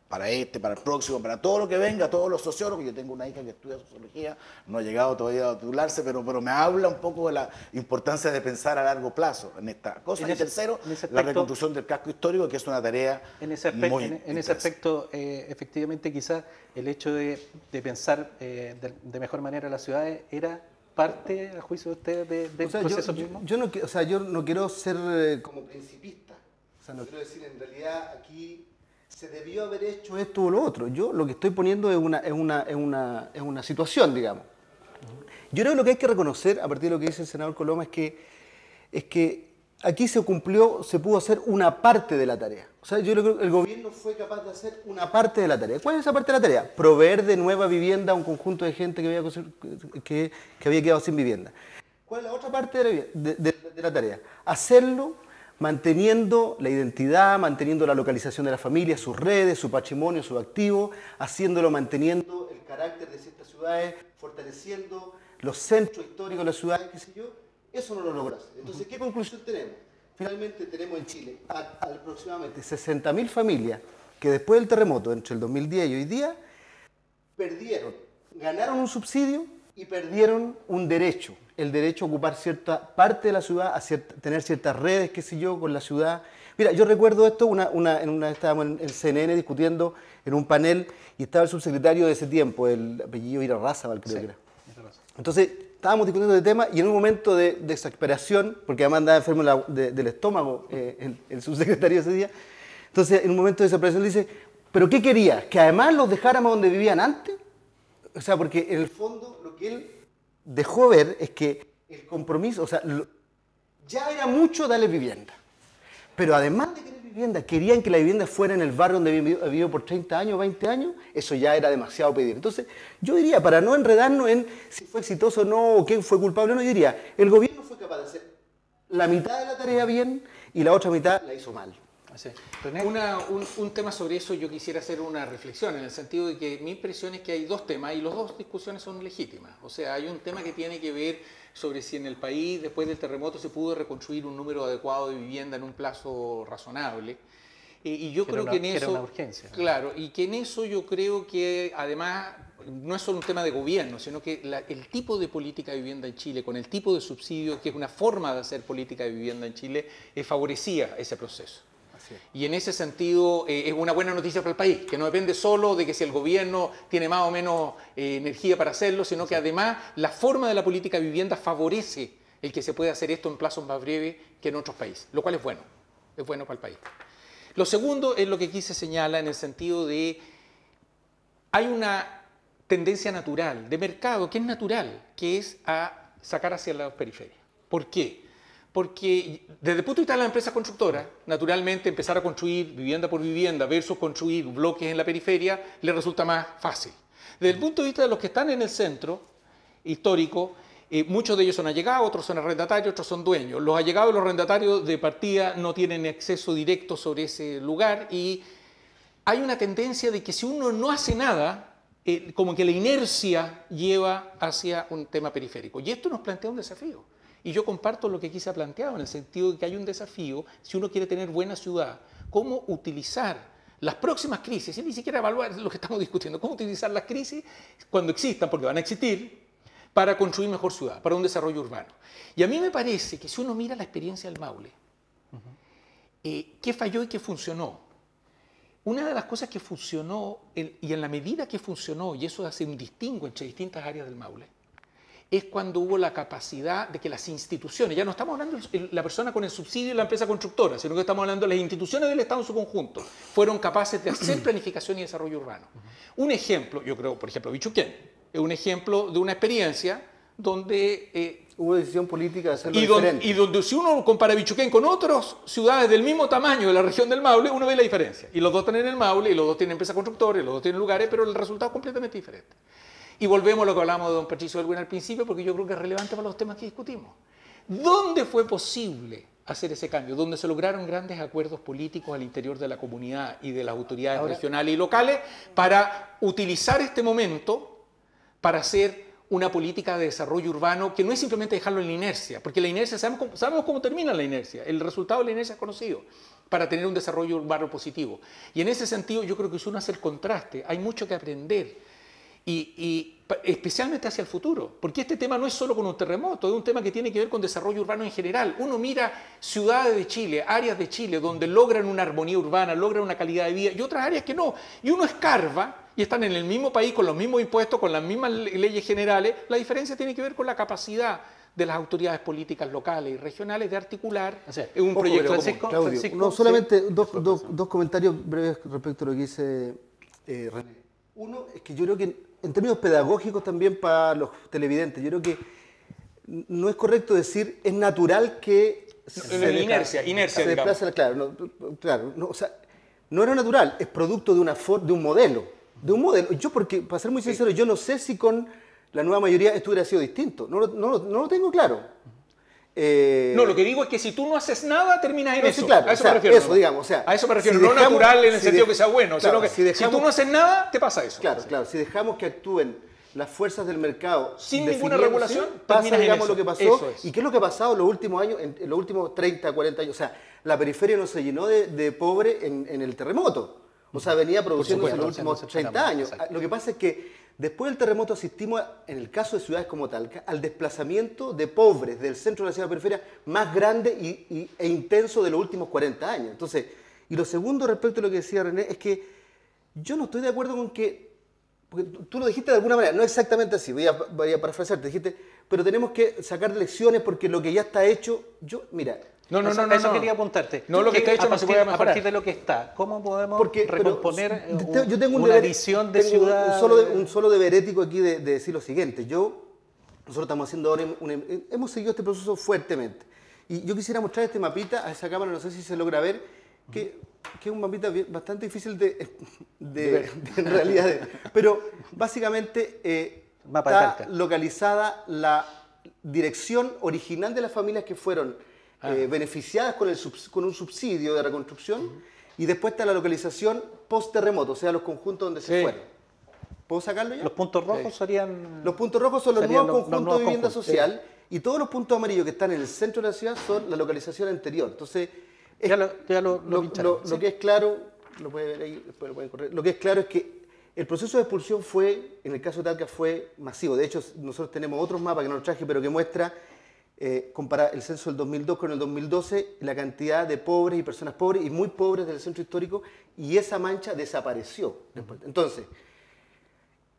para para el próximo, para todo lo que venga, todos los sociólogos. Yo tengo una hija que estudia sociología, no ha llegado todavía a titularse, pero me habla un poco de la importancia de pensar a largo plazo en esta cosa. Y tercero, la reconstrucción del casco histórico, que es una tarea en ese aspecto, efectivamente, quizás el hecho de pensar de mejor manera las ciudades era parte, a juicio de ustedes, del proceso mismo. Yo no quiero ser como principista. O sea, no quiero decir, en realidad, aquí se debió haber hecho esto o lo otro. Yo lo que estoy poniendo es una situación, digamos. Yo creo que lo que hay que reconocer, a partir de lo que dice el senador Coloma, es que aquí se pudo hacer una parte de la tarea. O sea, yo creo que el gobierno fue capaz de hacer una parte de la tarea. ¿Cuál es esa parte de la tarea? Proveer de nueva vivienda a un conjunto de gente que había quedado sin vivienda. ¿Cuál es la otra parte de la tarea? Hacerlo manteniendo la identidad, manteniendo la localización de la familia, sus redes, su patrimonio, sus activos, manteniendo el carácter de ciertas ciudades, fortaleciendo los centros históricos de las ciudades, qué sé yo. Eso no lo lograste. Entonces, ¿qué conclusión tenemos? Finalmente tenemos en Chile aproximadamente 60.000 familias que después del terremoto, entre el 2010 y hoy día, ganaron un subsidio y perdieron un derecho, el derecho a ocupar cierta parte de la ciudad, a tener ciertas redes, qué sé yo, con la ciudad. Mira, yo recuerdo esto, estábamos en CNN discutiendo en un panel y estaba el subsecretario de ese tiempo, el apellido Irarrázaval, creo que era. Entonces, estábamos discutiendo el tema y en un momento de exasperación, porque además andaba enfermo del estómago el subsecretario ese día, entonces en un momento de exasperación le dice, ¿pero qué quería? ¿Que además los dejáramos donde vivían antes? O sea, porque en el fondo lo que él dejó ver es que el compromiso, o sea, ya era mucho darle vivienda. Pero además de querer vivienda, querían que la vivienda fuera en el barrio donde habían vivido por 30 años, 20 años, eso ya era demasiado pedir. Entonces, yo diría, para no enredarnos en si fue exitoso o no, o quién fue culpable o no, yo diría, el gobierno fue capaz de hacer la mitad de la tarea bien y la otra mitad la hizo mal. Sí. Un tema sobre eso yo quisiera hacer una reflexión, en el sentido de que mi impresión es que hay dos temas y las dos discusiones son legítimas. O sea, hay un tema que tiene que ver sobre si en el país después del terremoto se pudo reconstruir un número adecuado de vivienda en un plazo razonable. Y yo creo que en eso... Era una urgencia. Claro, y que en eso yo creo que además no es solo un tema de gobierno, sino que el tipo de política de vivienda en Chile, con el tipo de subsidio, que es una forma de hacer política de vivienda en Chile, favorecía ese proceso. Y en ese sentido es una buena noticia para el país, que no depende solo de que si el gobierno tiene más o menos energía para hacerlo, sino que además la forma de la política de vivienda favorece el que se pueda hacer esto en plazos más breves que en otros países, lo cual es bueno para el país. Lo segundo es lo que aquí se señala en el sentido de hay una tendencia natural, de mercado, que es natural, que es a sacar hacia las periferias. ¿Por qué? Porque desde el punto de vista de la empresa constructora, naturalmente empezar a construir vivienda por vivienda versus construir bloques en la periferia le resulta más fácil. Desde el punto de vista de los que están en el centro histórico, muchos de ellos son allegados, otros son arrendatarios, otros son dueños. Los allegados y los arrendatarios de partida no tienen acceso directo sobre ese lugar y hay una tendencia de que si uno no hace nada, como que la inercia lleva hacia un tema periférico. Y esto nos plantea un desafío. Y yo comparto lo que aquí se ha planteado, en el sentido de que hay un desafío, si uno quiere tener buena ciudad, cómo utilizar las próximas crisis, y ni siquiera evaluar lo que estamos discutiendo, cómo utilizar las crisis cuando existan, porque van a existir, para construir mejor ciudad, para un desarrollo urbano. Y a mí me parece que si uno mira la experiencia del Maule, qué falló y qué funcionó. Una de las cosas que funcionó, y en la medida que funcionó, y eso hace un distingo entre distintas áreas del Maule, es cuando hubo la capacidad de que las instituciones, ya no estamos hablando de la persona con el subsidio y la empresa constructora, sino que estamos hablando de las instituciones del Estado en su conjunto, fueron capaces de hacer planificación y desarrollo urbano. Un ejemplo, yo creo, por ejemplo, Bichuquén, es un ejemplo de una experiencia donde... hubo decisión política de hacerlo diferente. Y donde si uno compara Bichuquén con otras ciudades del mismo tamaño de la región del Maule, uno ve la diferencia. Y los dos están en el Maule, y los dos tienen empresas constructoras, y los dos tienen lugares, pero el resultado es completamente diferente. Y volvemos a lo que hablamos de don Patricio Aylwin al principio, porque yo creo que es relevante para los temas que discutimos. ¿Dónde fue posible hacer ese cambio? Donde se lograron grandes acuerdos políticos al interior de la comunidad y de las autoridades regionales y locales para utilizar este momento para hacer una política de desarrollo urbano que no es simplemente dejarlo en la inercia, porque la inercia, sabemos cómo termina la inercia, el resultado de la inercia es conocido, para tener un desarrollo urbano positivo. Y en ese sentido yo creo que si uno hace el contraste, hay mucho que aprender. Y especialmente hacia el futuro, porque este tema no es solo con un terremoto, es un tema que tiene que ver con desarrollo urbano en general. Uno mira ciudades de Chile, áreas de Chile, donde logran una armonía urbana, logran una calidad de vida, y otras áreas que no. Y uno escarba, y están en el mismo país, con los mismos impuestos, con las mismas leyes generales. La diferencia tiene que ver con la capacidad de las autoridades políticas locales y regionales de articular un proyecto Francisco, Claudio, Francisco, no, solamente dos comentarios breves respecto a lo que dice René. Uno es que yo creo que en términos pedagógicos también para los televidentes, yo creo que no es correcto decir es natural que inercia, se desplace, claro, o sea, no era natural, es producto de un modelo. Yo, porque, para ser muy sincero, yo no sé si con la nueva mayoría esto hubiera sido distinto, no lo tengo claro. No, lo que digo es que si tú no haces nada, terminas en eso. Sí, claro, a eso me refiero. Eso, digamos, o sea, a eso me refiero. si No dejamos, natural en el sentido que sea bueno, claro, sino que si tú no haces nada, te pasa eso. Claro, claro. Si dejamos que actúen las fuerzas del mercado sin ninguna regulación, pasa, digamos, eso. lo que pasó. ¿Y qué es lo que ha pasado en los últimos años, en los últimos 30, 40 años? O sea, la periferia no se llenó de pobre en el terremoto. O sea, venía produciéndose en los últimos 30 años. Lo que pasa es que Después del terremoto asistimos, en el caso de ciudades como Talca, al desplazamiento de pobres del centro de la ciudad a la periferia más grande e intenso de los últimos 40 años. Entonces, y lo segundo respecto a lo que decía René, es que yo no estoy de acuerdo con que, porque tú lo dijiste de alguna manera, no exactamente así, voy a parafrasearte, dijiste, pero tenemos que sacar lecciones porque lo que ya está hecho, mira... Eso quería apuntarte. No, lo que está hecho no se puede mejorar. A partir de lo que está, ¿cómo podemos recomponer yo tengo una visión de ciudad? Un solo deber ético aquí de decir lo siguiente. Nosotros estamos haciendo ahora, hemos seguido este proceso fuertemente. Y yo quisiera mostrar este mapita a esa cámara, no sé si se logra ver, que es un mapita bastante difícil en realidad. Pero básicamente está localizada la dirección original de las familias que fueron beneficiadas con un subsidio de reconstrucción, y después está la localización post-terremoto, o sea, los conjuntos donde se fueron. ¿Puedo sacarlo ya? Los puntos rojos serían... Los puntos rojos son los nuevos conjuntos de vivienda social, y todos los puntos amarillos que están en el centro de la ciudad son la localización anterior. Entonces, lo que es claro, lo puede ver ahí, después lo pueden correr, lo que es claro es que el proceso de expulsión en el caso de Talca fue masivo. De hecho, nosotros tenemos otros mapas que no los traje, pero que muestra... comparar el censo del 2002 con el 2012, la cantidad de pobres y personas pobres y muy pobres del centro histórico, y esa mancha desapareció después. Entonces,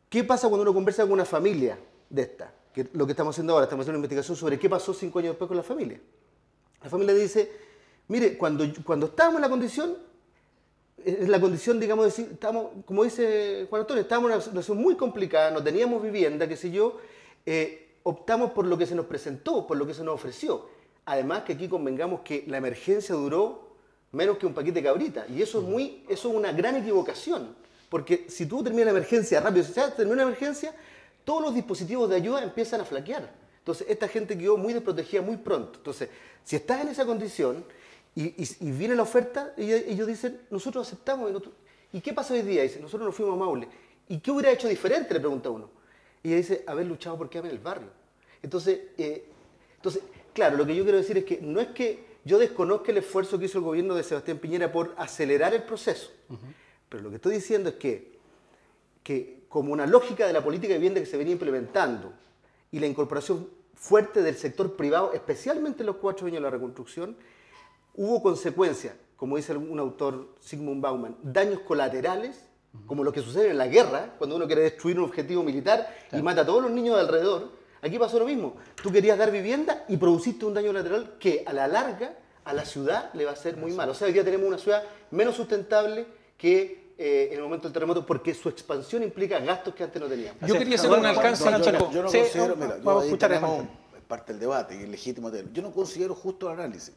¿qué pasa cuando uno conversa con una familia de esta? Que lo que estamos haciendo ahora, estamos haciendo una investigación sobre qué pasó 5 años después con la familia. La familia dice, mire, cuando estábamos en la condición, digamos, de decir, como dice Juan Antonio, estábamos en una situación muy complicada, no teníamos vivienda, qué sé yo, optamos por lo que se nos presentó, por lo que se nos ofreció. Además que aquí convengamos que la emergencia duró menos que un paquete de cabrita, y eso es una gran equivocación, porque si tú terminas la emergencia rápido, si ya termina la emergencia, todos los dispositivos de ayuda empiezan a flaquear. Entonces esta gente quedó muy desprotegida muy pronto. Entonces, si estás en esa condición y viene la oferta, ellos dicen, nosotros aceptamos. ¿Y qué pasa hoy día? Dicen, nosotros nos fuimos a Maule. ¿Y qué hubiera hecho diferente? Le pregunta uno. Y ella dice, haber luchado por quedarme en el barrio. Entonces, claro, lo que yo quiero decir es que no es que yo desconozca el esfuerzo que hizo el gobierno de Sebastián Piñera por acelerar el proceso, pero lo que estoy diciendo es que como una lógica de la política de vivienda que se venía implementando y la incorporación fuerte del sector privado, especialmente en los 4 años de la reconstrucción, hubo consecuencias, como dice un autor, Zygmunt Bauman, daños colaterales, como lo que sucede en la guerra, cuando uno quiere destruir un objetivo militar y mata a todos los niños de alrededor. Aquí pasó lo mismo. Tú querías dar vivienda y produciste un daño colateral que a la larga a la ciudad le va a hacer muy mal. O sea, hoy día tenemos una ciudad menos sustentable que en el momento del terremoto, porque su expansión implica gastos que antes no teníamos. Yo quería hacer un alcance, chico. Yo no considero, mira, yo ahí tenemos parte del debate y es legítimo. Yo no considero justo el análisis.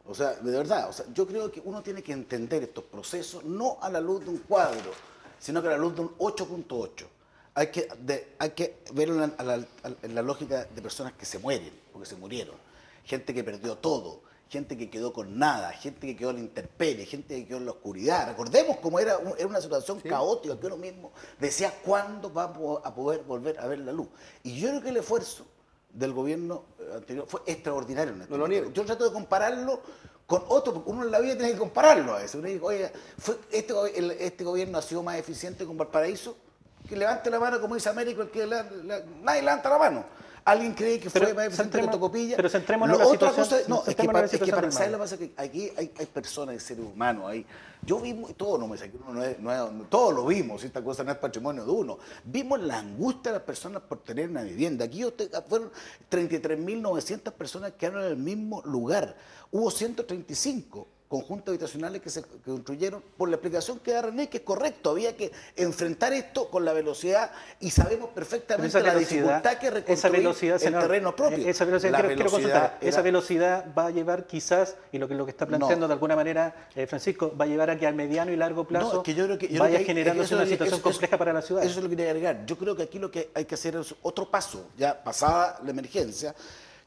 O sea, de verdad, yo creo que uno tiene que entender estos procesos no a la luz de un cuadro, sino que a la luz de un 8.8. Hay que verlo en la lógica de personas que se mueren, porque se murieron. Gente que perdió todo, gente que quedó con nada, gente que quedó en la intemperie, gente que quedó en la oscuridad. Recordemos cómo era una situación caótica, que uno mismo decía, ¿cuándo vamos a poder volver a ver la luz? Y yo creo que el esfuerzo del gobierno anterior fue extraordinario. No lo niego. Yo trato de compararlo con otro, porque uno en la vida tiene que compararlo a veces. Uno dice, oye, este gobierno ha sido más eficiente con Valparaíso. Que levante la mano, como dice Américo, el que nadie levanta la mano. ¿Alguien cree que fue más eficiente que Tocopilla? Pero centrémonos en la situación. No, es que para ¿sabes lo que pasa? Es que aquí hay personas, hay seres humanos ahí. Yo vi, todo todo lo vimos, esta cosa no es patrimonio de uno. Vimos la angustia de las personas por tener una vivienda. Aquí fueron 33.900 personas que quedaron en el mismo lugar. Hubo 135 conjuntos habitacionales que se construyeron por la explicación que da René, que es correcto, había que enfrentar esto con la velocidad y sabemos perfectamente la dificultad que reconstruir el terreno propio. Esa velocidad, esa velocidad va a llevar quizás, y lo que está planteando de alguna manera Francisco, va a llevar a que a mediano y largo plazo vaya generándose una situación compleja para la ciudad. Eso es lo que quería agregar. Yo creo que aquí lo que hay que hacer es otro paso, ya pasada la emergencia,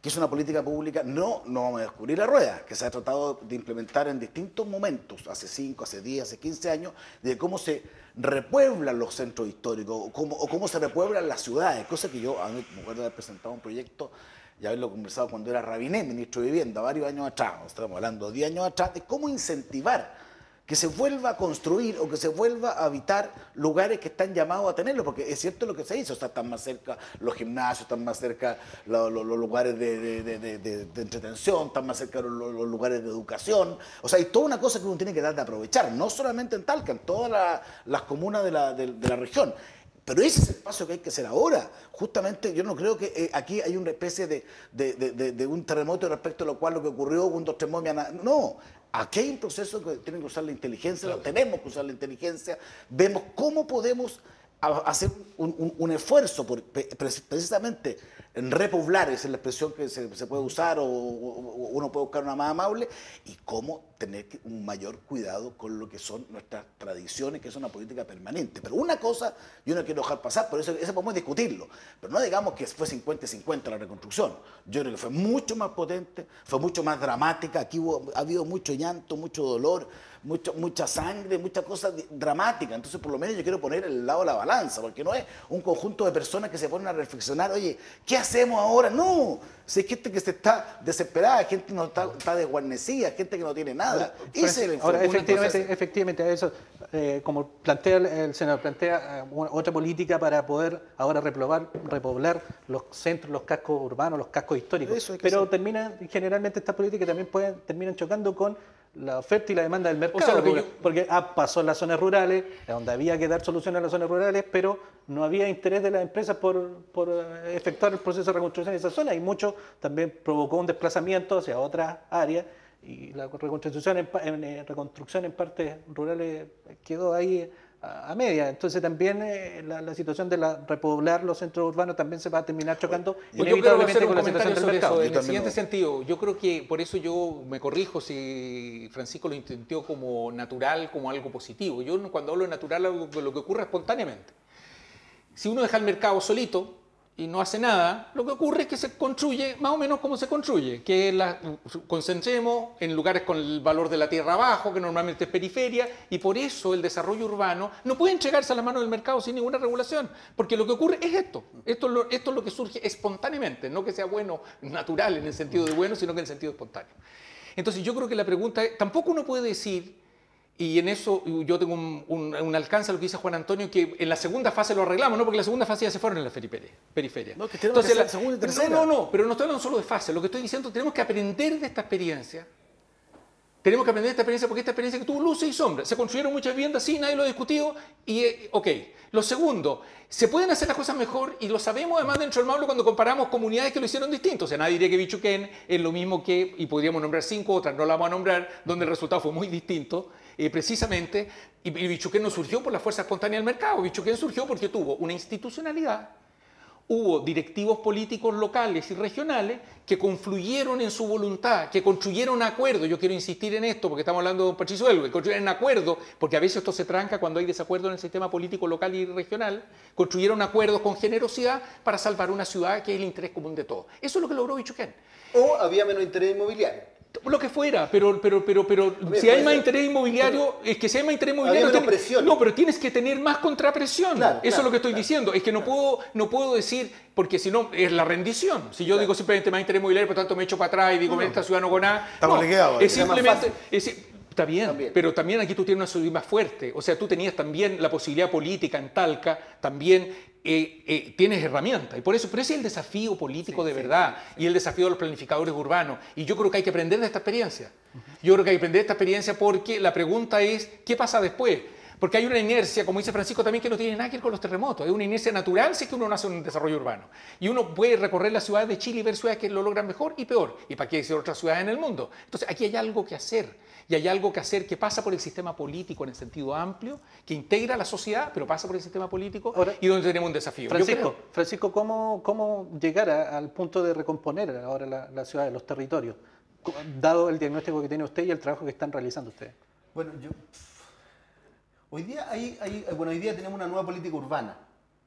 que es una política pública, no vamos a descubrir la rueda, que se ha tratado de implementar en distintos momentos, hace 5, hace 10, hace 15 años, de cómo se repueblan los centros históricos, o cómo se repueblan las ciudades, cosa que yo, a mí me acuerdo de haber presentado un proyecto y haberlo conversado cuando era Rabinet, ministro de Vivienda, varios años atrás, estamos hablando de 10 años atrás, de cómo incentivar que se vuelva a construir o que se vuelva a habitar lugares que están llamados a tenerlo, porque es cierto lo que se hizo, o sea, están más cerca los gimnasios, están más cerca los lugares de entretención, están más cerca los lugares de educación, o sea, hay toda una cosa que uno tiene que dar de aprovechar, no solamente en Talca, en todas las comunas de la región. Pero ese es el paso que hay que hacer ahora. Justamente yo no creo que aquí hay una especie de un terremoto respecto a lo cual lo que ocurrió, un 2, 3 momias, no. Aquí hay un proceso que tiene que usar la inteligencia, claro. Tenemos que usar la inteligencia, vemos cómo podemos hacer un esfuerzo precisamente en repoblar, esa es la expresión que se puede usar o uno puede buscar una más amable, y cómo tener un mayor cuidado con lo que son nuestras tradiciones, que es una política permanente. Pero una cosa yo no quiero dejar pasar, por eso podemos discutirlo, pero no digamos que fue 50-50 la reconstrucción. Yo creo que fue mucho más potente, fue mucho más dramática, aquí ha habido mucho llanto, mucho dolor, mucha sangre, muchas cosas dramáticas. Entonces, por lo menos yo quiero poner el lado de la balanza, porque no es un conjunto de personas que se ponen a reflexionar, oye, ¿qué hacemos ahora? No, si hay gente que se está desesperada, gente que no está desguarnecida, gente que no tiene nada. Ahora, efectivamente, eso, como plantea el senador, plantea otra política para poder ahora repoblar los centros, los cascos urbanos, los cascos históricos. Pero generalmente estas políticas también terminan chocando con la oferta y la demanda del mercado, porque pasó en las zonas rurales, donde había que dar soluciones a las zonas rurales, pero no había interés de las empresas por efectuar el proceso de reconstrucción de esa zona, y mucho también provocó un desplazamiento hacia otras áreas, y la reconstrucción en partes rurales quedó ahí a media. Entonces también la situación de repoblar los centros urbanos también se va a terminar chocando inevitablemente con la situación del mercado. En el siguiente sentido, yo creo que por eso yo me corrijo si Francisco lo intentó como natural, como algo positivo. Yo cuando hablo de natural, lo que ocurre espontáneamente. Si uno deja el mercado solito y no hace nada, lo que ocurre es que se construye más o menos como se construye, que concentremos en lugares con el valor de la tierra bajo, que normalmente es periferia, y por eso el desarrollo urbano no puede entregarse a la mano del mercado sin ninguna regulación, porque lo que ocurre es esto es lo que surge espontáneamente, no que sea bueno, natural en el sentido de bueno, sino que en el sentido espontáneo. Entonces yo creo que la pregunta es, tampoco uno puede decir, y en eso yo tengo un alcance a lo que dice Juan Antonio, que en la segunda fase lo arreglamos, ¿no? Porque la segunda fase ya se fueron en la periferia. No, que tenemos que hacer la segunda y tercera. No, pero no estoy hablando solo de fase. Lo que estoy diciendo, tenemos que aprender de esta experiencia. Tenemos que aprender de esta experiencia, porque esta experiencia que tuvo luces y sombras. Se construyeron muchas viviendas, sí, nadie lo ha discutido, y ok. Lo segundo, se pueden hacer las cosas mejor, y lo sabemos además dentro del Maule cuando comparamos comunidades que lo hicieron distinto. O sea, nadie diría que Bichuquén es lo mismo que, y podríamos nombrar 5 otras, no la vamos a nombrar, donde el resultado fue muy distinto. Precisamente, y Bichuquén no surgió por la fuerza espontánea del mercado, Bichuquén surgió porque tuvo una institucionalidad, hubo directivos políticos locales y regionales que confluyeron en su voluntad, que construyeron acuerdos. Yo quiero insistir en esto porque estamos hablando de don Patricio Elwes, que construyeron acuerdos, porque a veces esto se tranca cuando hay desacuerdo en el sistema político local y regional, construyeron acuerdos con generosidad para salvar una ciudad que es el interés común de todos. Eso es lo que logró Bichuquén. O había menos interés inmobiliario. Lo que fuera, pero si hay más interés inmobiliario, es que si hay más interés inmobiliario... No, pero tienes que tener más contrapresión. Claro, eso es lo que estoy diciendo. Es que no puedo decir, porque si no, es la rendición. Si yo digo simplemente más interés inmobiliario, por tanto me echo para atrás y digo, esta ciudad no con nada... Estamos ligados. Es simplemente... Está bien, pero también aquí tú tienes una ciudad más fuerte. O sea, tú tenías también la posibilidad política en Talca, también... tienes herramientas, y por eso, pero ese es el desafío político de verdad, y el desafío de los planificadores urbanos, y yo creo que hay que aprender de esta experiencia. Yo creo que hay que aprender de esta experiencia porque la pregunta es, ¿qué pasa después? Porque hay una inercia, como dice Francisco también, que no tiene nada que ver con los terremotos, es una inercia natural si es que uno no hace un desarrollo urbano. Y uno puede recorrer las ciudades de Chile y ver ciudades que lo logran mejor y peor, y para qué decir otras ciudades en el mundo. Entonces aquí hay algo que hacer. Y hay algo que hacer que pasa por el sistema político en el sentido amplio, que integra a la sociedad, pero pasa por el sistema político. Ahora, y donde tenemos un desafío. Francisco, ¿cómo llegar al punto de recomponer ahora la ciudad, los territorios, dado el diagnóstico que tiene usted y el trabajo que están realizando ustedes? Bueno, hoy día tenemos una nueva política urbana,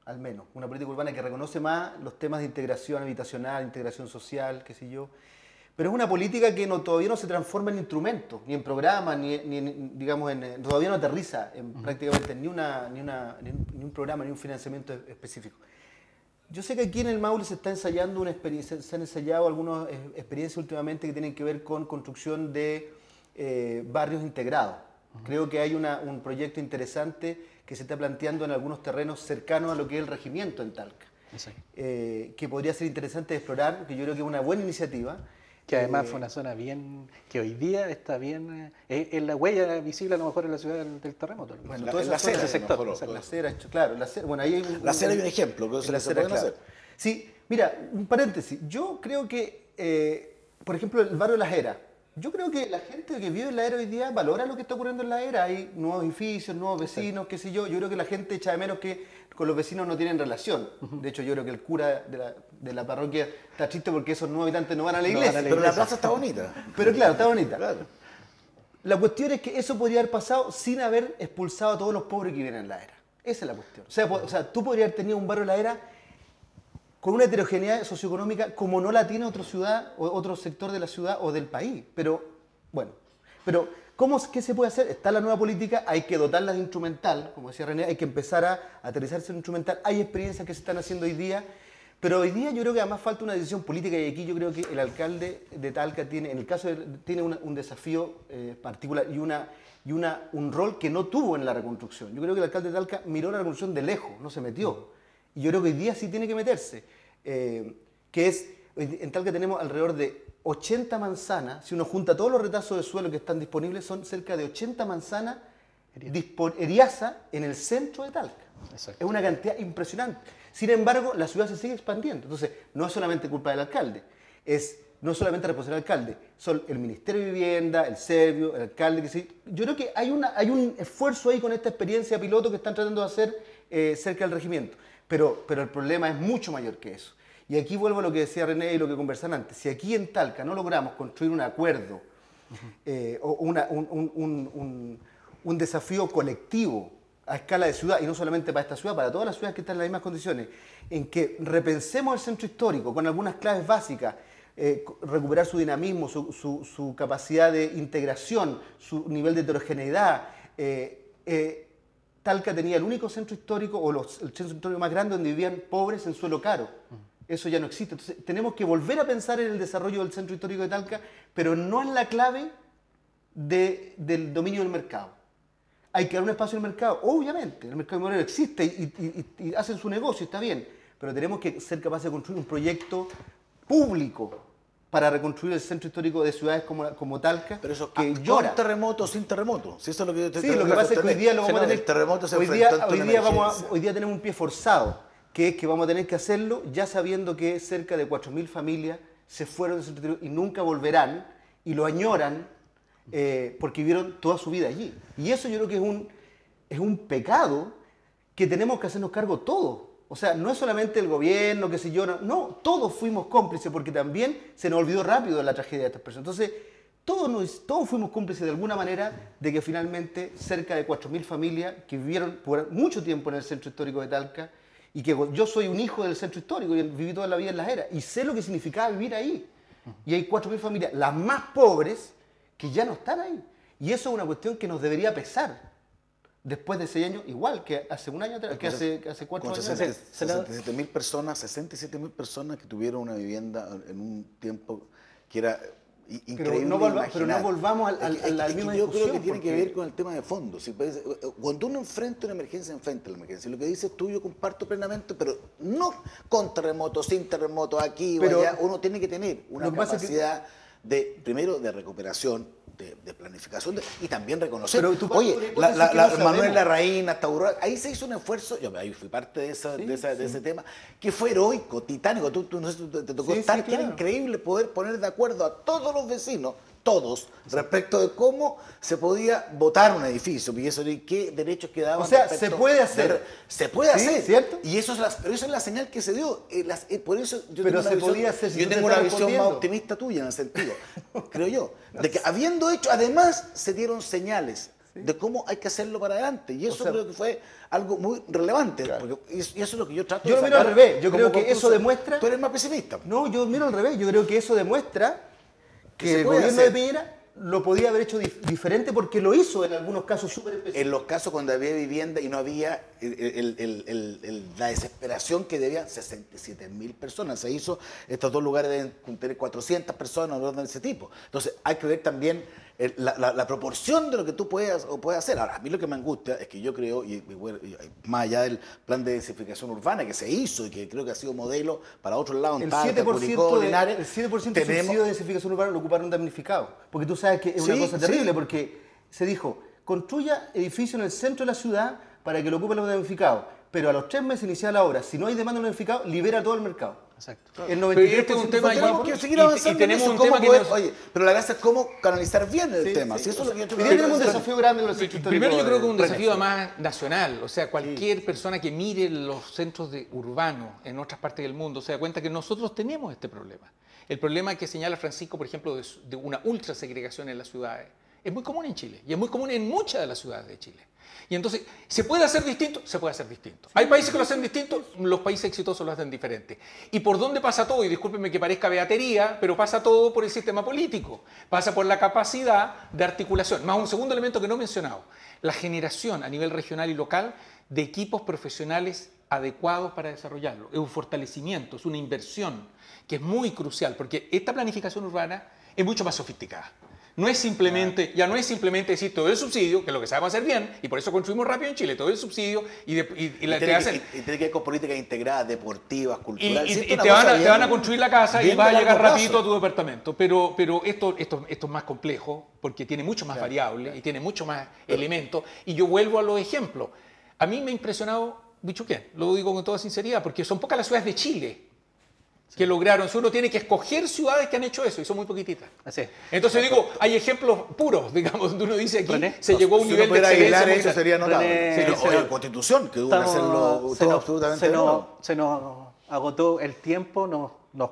al menos, una política urbana que reconoce más los temas de integración habitacional, integración social, qué sé yo. Pero es una política que todavía no se transforma en instrumentos, ni en programas, todavía no aterriza en prácticamente ni un programa, ni un financiamiento específico. Yo sé que aquí en el Maule se está ensayando una experiencia, se han ensayado algunas experiencias últimamente que tienen que ver con construcción de barrios integrados. Creo que hay un proyecto interesante que se está planteando en algunos terrenos cercanos a lo que es el regimiento en Talca, que podría ser interesante de explorar, que yo creo que es una buena iniciativa. Que además fue una zona que hoy día está bien, es la huella visible a lo mejor en la ciudad del terremoto. Bueno, toda esa zona, ese sector. La Cera, claro, la Cera, bueno, ahí hay la Cera hay un ejemplo, que se pueden hacer. Sí, mira, un paréntesis, yo creo que, por ejemplo, el barrio Las Heras, yo creo que la gente que vive en La Era hoy día valora lo que está ocurriendo en La Era. Hay nuevos edificios, nuevos vecinos, qué sé yo. Yo creo que la gente echa de menos que con los vecinos no tienen relación. De hecho, yo creo que el cura de la parroquia está triste porque esos nuevos habitantes no van a la iglesia. Pero la plaza está bonita. Pero claro, está bonita. Claro. La cuestión es que eso podría haber pasado sin haber expulsado a todos los pobres que viven en La Era. Esa es la cuestión. O sea, tú podrías haber tenido un barrio en La Era con una heterogeneidad socioeconómica como no la tiene otra ciudad o otro sector de la ciudad o del país. Pero, bueno, ¿qué se puede hacer? Está la nueva política, hay que dotarla de instrumental, como decía René, hay que empezar a aterrizarse en instrumental. Hay experiencias que se están haciendo hoy día, pero hoy día yo creo que además falta una decisión política y aquí yo creo que el alcalde de Talca tiene, en el caso tiene un desafío particular y un rol que no tuvo en la reconstrucción. Yo creo que el alcalde de Talca miró la reconstrucción de lejos, no se metió. Y yo creo que hoy día sí tiene que meterse, en Talca tenemos alrededor de 80 manzanas, si uno junta todos los retazos de suelo que están disponibles, son cerca de 80 manzanas eriaza en el centro de Talca. Exacto. Es una cantidad impresionante. Sin embargo, la ciudad se sigue expandiendo. Entonces, no es solamente culpa del alcalde, no es solamente responsabilidad del alcalde, son el Ministerio de Vivienda, el Servio, el alcalde, que sí. Yo creo que hay un esfuerzo ahí con esta experiencia piloto que están tratando de hacer cerca del regimiento. Pero el problema es mucho mayor que eso. Y aquí vuelvo a lo que decía René y lo que conversaban antes. Si aquí en Talca no logramos construir un acuerdo o un desafío colectivo a escala de ciudad, y no solamente para esta ciudad, para todas las ciudades que están en las mismas condiciones, en que repensemos el centro histórico con algunas claves básicas, recuperar su dinamismo, su capacidad de integración, su nivel de heterogeneidad. Talca tenía el único centro histórico, o el centro histórico más grande, donde vivían pobres en suelo caro. Eso ya no existe. Entonces, tenemos que volver a pensar en el desarrollo del centro histórico de Talca, pero no en la clave del dominio del mercado. Hay que dar un espacio al mercado, obviamente. El mercado inmobiliario existe y hacen su negocio, está bien, pero tenemos que ser capaces de construir un proyecto público para reconstruir el centro histórico de ciudades como Talca, pero eso, que llora. ¿Con terremoto o sin terremoto? Si eso es lo que sí, lo que pasa es que hoy día lo vamos a tener. El terremoto se hoy día tenemos un pie forzado, que es que vamos a tener que hacerlo ya sabiendo que cerca de 4.000 familias se fueron del centro histórico y nunca volverán, y lo añoran porque vivieron toda su vida allí. Y eso yo creo que es un pecado que tenemos que hacernos cargo todos. O sea, no es solamente el gobierno, qué sé yo, no, todos fuimos cómplices porque también se nos olvidó rápido la tragedia de estas personas. Entonces, todos fuimos cómplices de alguna manera de que finalmente cerca de 4.000 familias que vivieron por mucho tiempo en el centro histórico de Talca, y que yo soy un hijo del centro histórico y viví toda la vida en Las Heras y sé lo que significaba vivir ahí. Y hay 4.000 familias, las más pobres, que ya no están ahí. Y eso es una cuestión que nos debería pesar. Después de 6 años, igual que hace un año atrás, que hace 4 años. 67.000 personas que tuvieron una vivienda en un tiempo que era increíble. Pero no volvamos a la misma discusión. Yo creo que tiene que ver con el tema de fondo. Cuando uno enfrenta una emergencia, enfrenta la emergencia. Lo que dices tú yo comparto plenamente, pero no con terremotos, sin terremotos, aquí o allá. Uno tiene que tener una capacidad primero de recuperación, de planificación y también reconocer. Oye, Manuel Larraín, hasta Aurora, ahí se hizo un esfuerzo, yo ahí fui parte de ese tema, que fue heroico, titánico. No sé, te tocó estar, que era increíble poder poner de acuerdo a todos los vecinos, todos, respecto de cómo se podía votar un edificio, y eso de qué derechos quedaban. O sea, se puede hacer. Se puede hacer, ¿cierto? Y eso es la señal que se dio. Por eso yo tengo una visión más optimista tuya en el sentido, creo yo, de que habiendo hecho, además se dieron señales de cómo hay que hacerlo para adelante. Y eso creo que fue algo muy relevante. Claro. Y eso es lo que yo trato de sacar. Yo lo miro al revés. Yo creo que eso demuestra... Tú eres más pesimista. No, yo miro al revés. Yo creo que eso demuestra que el gobierno de Piñera lo podía haber hecho diferente porque lo hizo en algunos casos súper específicos. En los casos cuando había vivienda y no había la desesperación que debían 67.000 personas. Se hizo, estos dos lugares deben tener 400 personas o de ese tipo. Entonces hay que ver también la proporción de lo que tú puedes hacer. Ahora, a mí lo que me angustia es que yo creo, y más allá del plan de densificación urbana que se hizo y que creo que ha sido modelo para otros lados, el 7% del subsidio de densificación urbana lo ocuparon damnificados. Porque tú sabes que es una cosa terrible, porque se dijo, construya edificio en el centro de la ciudad para que lo ocupen los damnificados. Pero a los 3 meses iniciada la obra, si no hay demanda de los damnificados, libera todo el mercado. Exacto. El 93% este es un tema tenemos que seguir avanzando. Y tenemos un tema que oye, pero la gracia es cómo canalizar bien el tema. Si eso es lo que yo tenemos un desafío grande en los centros Primero yo creo que es un desafío René. más nacional. O sea, cualquier persona que mire los centros urbanos en otras partes del mundo se da cuenta que nosotros tenemos este problema. El problema que señala Francisco, por ejemplo, de una ultra segregación en las ciudades, es muy común en Chile y es muy común en muchas de las ciudades de Chile. Y entonces, ¿se puede hacer distinto? Se puede hacer distinto. ¿Hay países que lo hacen distinto? Los países exitosos lo hacen diferente. ¿Y por dónde pasa todo? Y discúlpenme que parezca beatería, pero pasa todo por el sistema político. Pasa por la capacidad de articulación. Más un segundo elemento que no he mencionado. La generación a nivel regional y local de equipos profesionales adecuados para desarrollarlo. Es un fortalecimiento, es una inversión que es muy crucial, porque esta planificación urbana es mucho más sofisticada. No es simplemente, ya no es simplemente decir todo el subsidio, que es lo que sabemos hacer bien, y por eso construimos rápido en Chile, todo el subsidio, y tiene que ir con políticas integradas, deportivas, culturales. Y te van a construir la casa y vas a llegar rapidito a tu departamento. Pero esto es más complejo, porque tiene mucho más variables y tiene mucho más elementos. Y yo vuelvo a los ejemplos. A mí me ha impresionado Bichuquén, lo digo con toda sinceridad, porque son pocas las ciudades de Chile que lograron. Uno tiene que escoger ciudades que han hecho eso y son muy poquititas. Así. Entonces digo, hay ejemplos puros, digamos, donde uno dice aquí René, se llegó a un nivel de excelencia. Eso sería notable. Oye, Constitución, que debe hacerlo todo absolutamente se nos agotó el tiempo, nos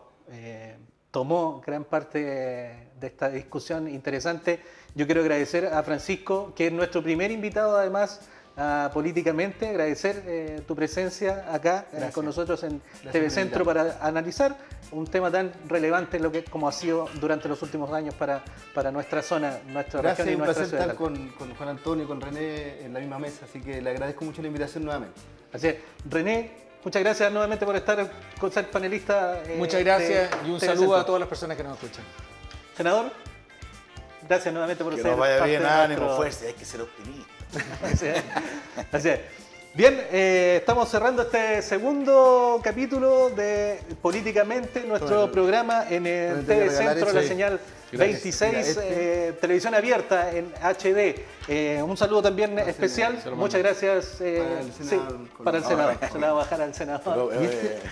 tomó gran parte de esta discusión interesante. Yo quiero agradecer a Francisco, que es nuestro primer invitado además políticamente, agradecer tu presencia acá con nosotros en TV Centro para analizar un tema tan relevante como ha sido durante los últimos años para nuestra zona, nuestra región y nuestra ciudad. Gracias, un placer estar con Juan Antonio y con René en la misma mesa, así que le agradezco mucho la invitación nuevamente. Así es. René, muchas gracias nuevamente por ser panelista. Muchas gracias y un saludo a todas las personas que nos escuchan. Senador, gracias nuevamente por que ser nos vaya bien, ánimo, fuerza, hay que ser optimista. Así es. Bien, estamos cerrando este segundo capítulo de Políticamente, nuestro programa en el TV Centro, la señal 26, televisión abierta en HD. Un saludo también especial. Muchas gracias para el senador. Se la va a bajar al senador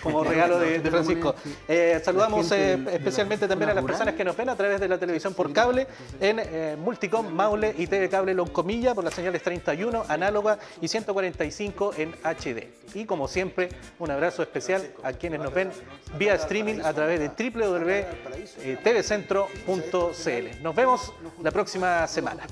como regalo de Francisco. Saludamos especialmente también a las personas que nos ven a través de la televisión por cable en Multicom, Maule y TV Cable Loncomilla por las señales 31, análoga y 145 en HD. Y como siempre, un abrazo especial a quienes nos ven vía streaming a través de www.tvcentro.cl. Nos vemos la próxima semana.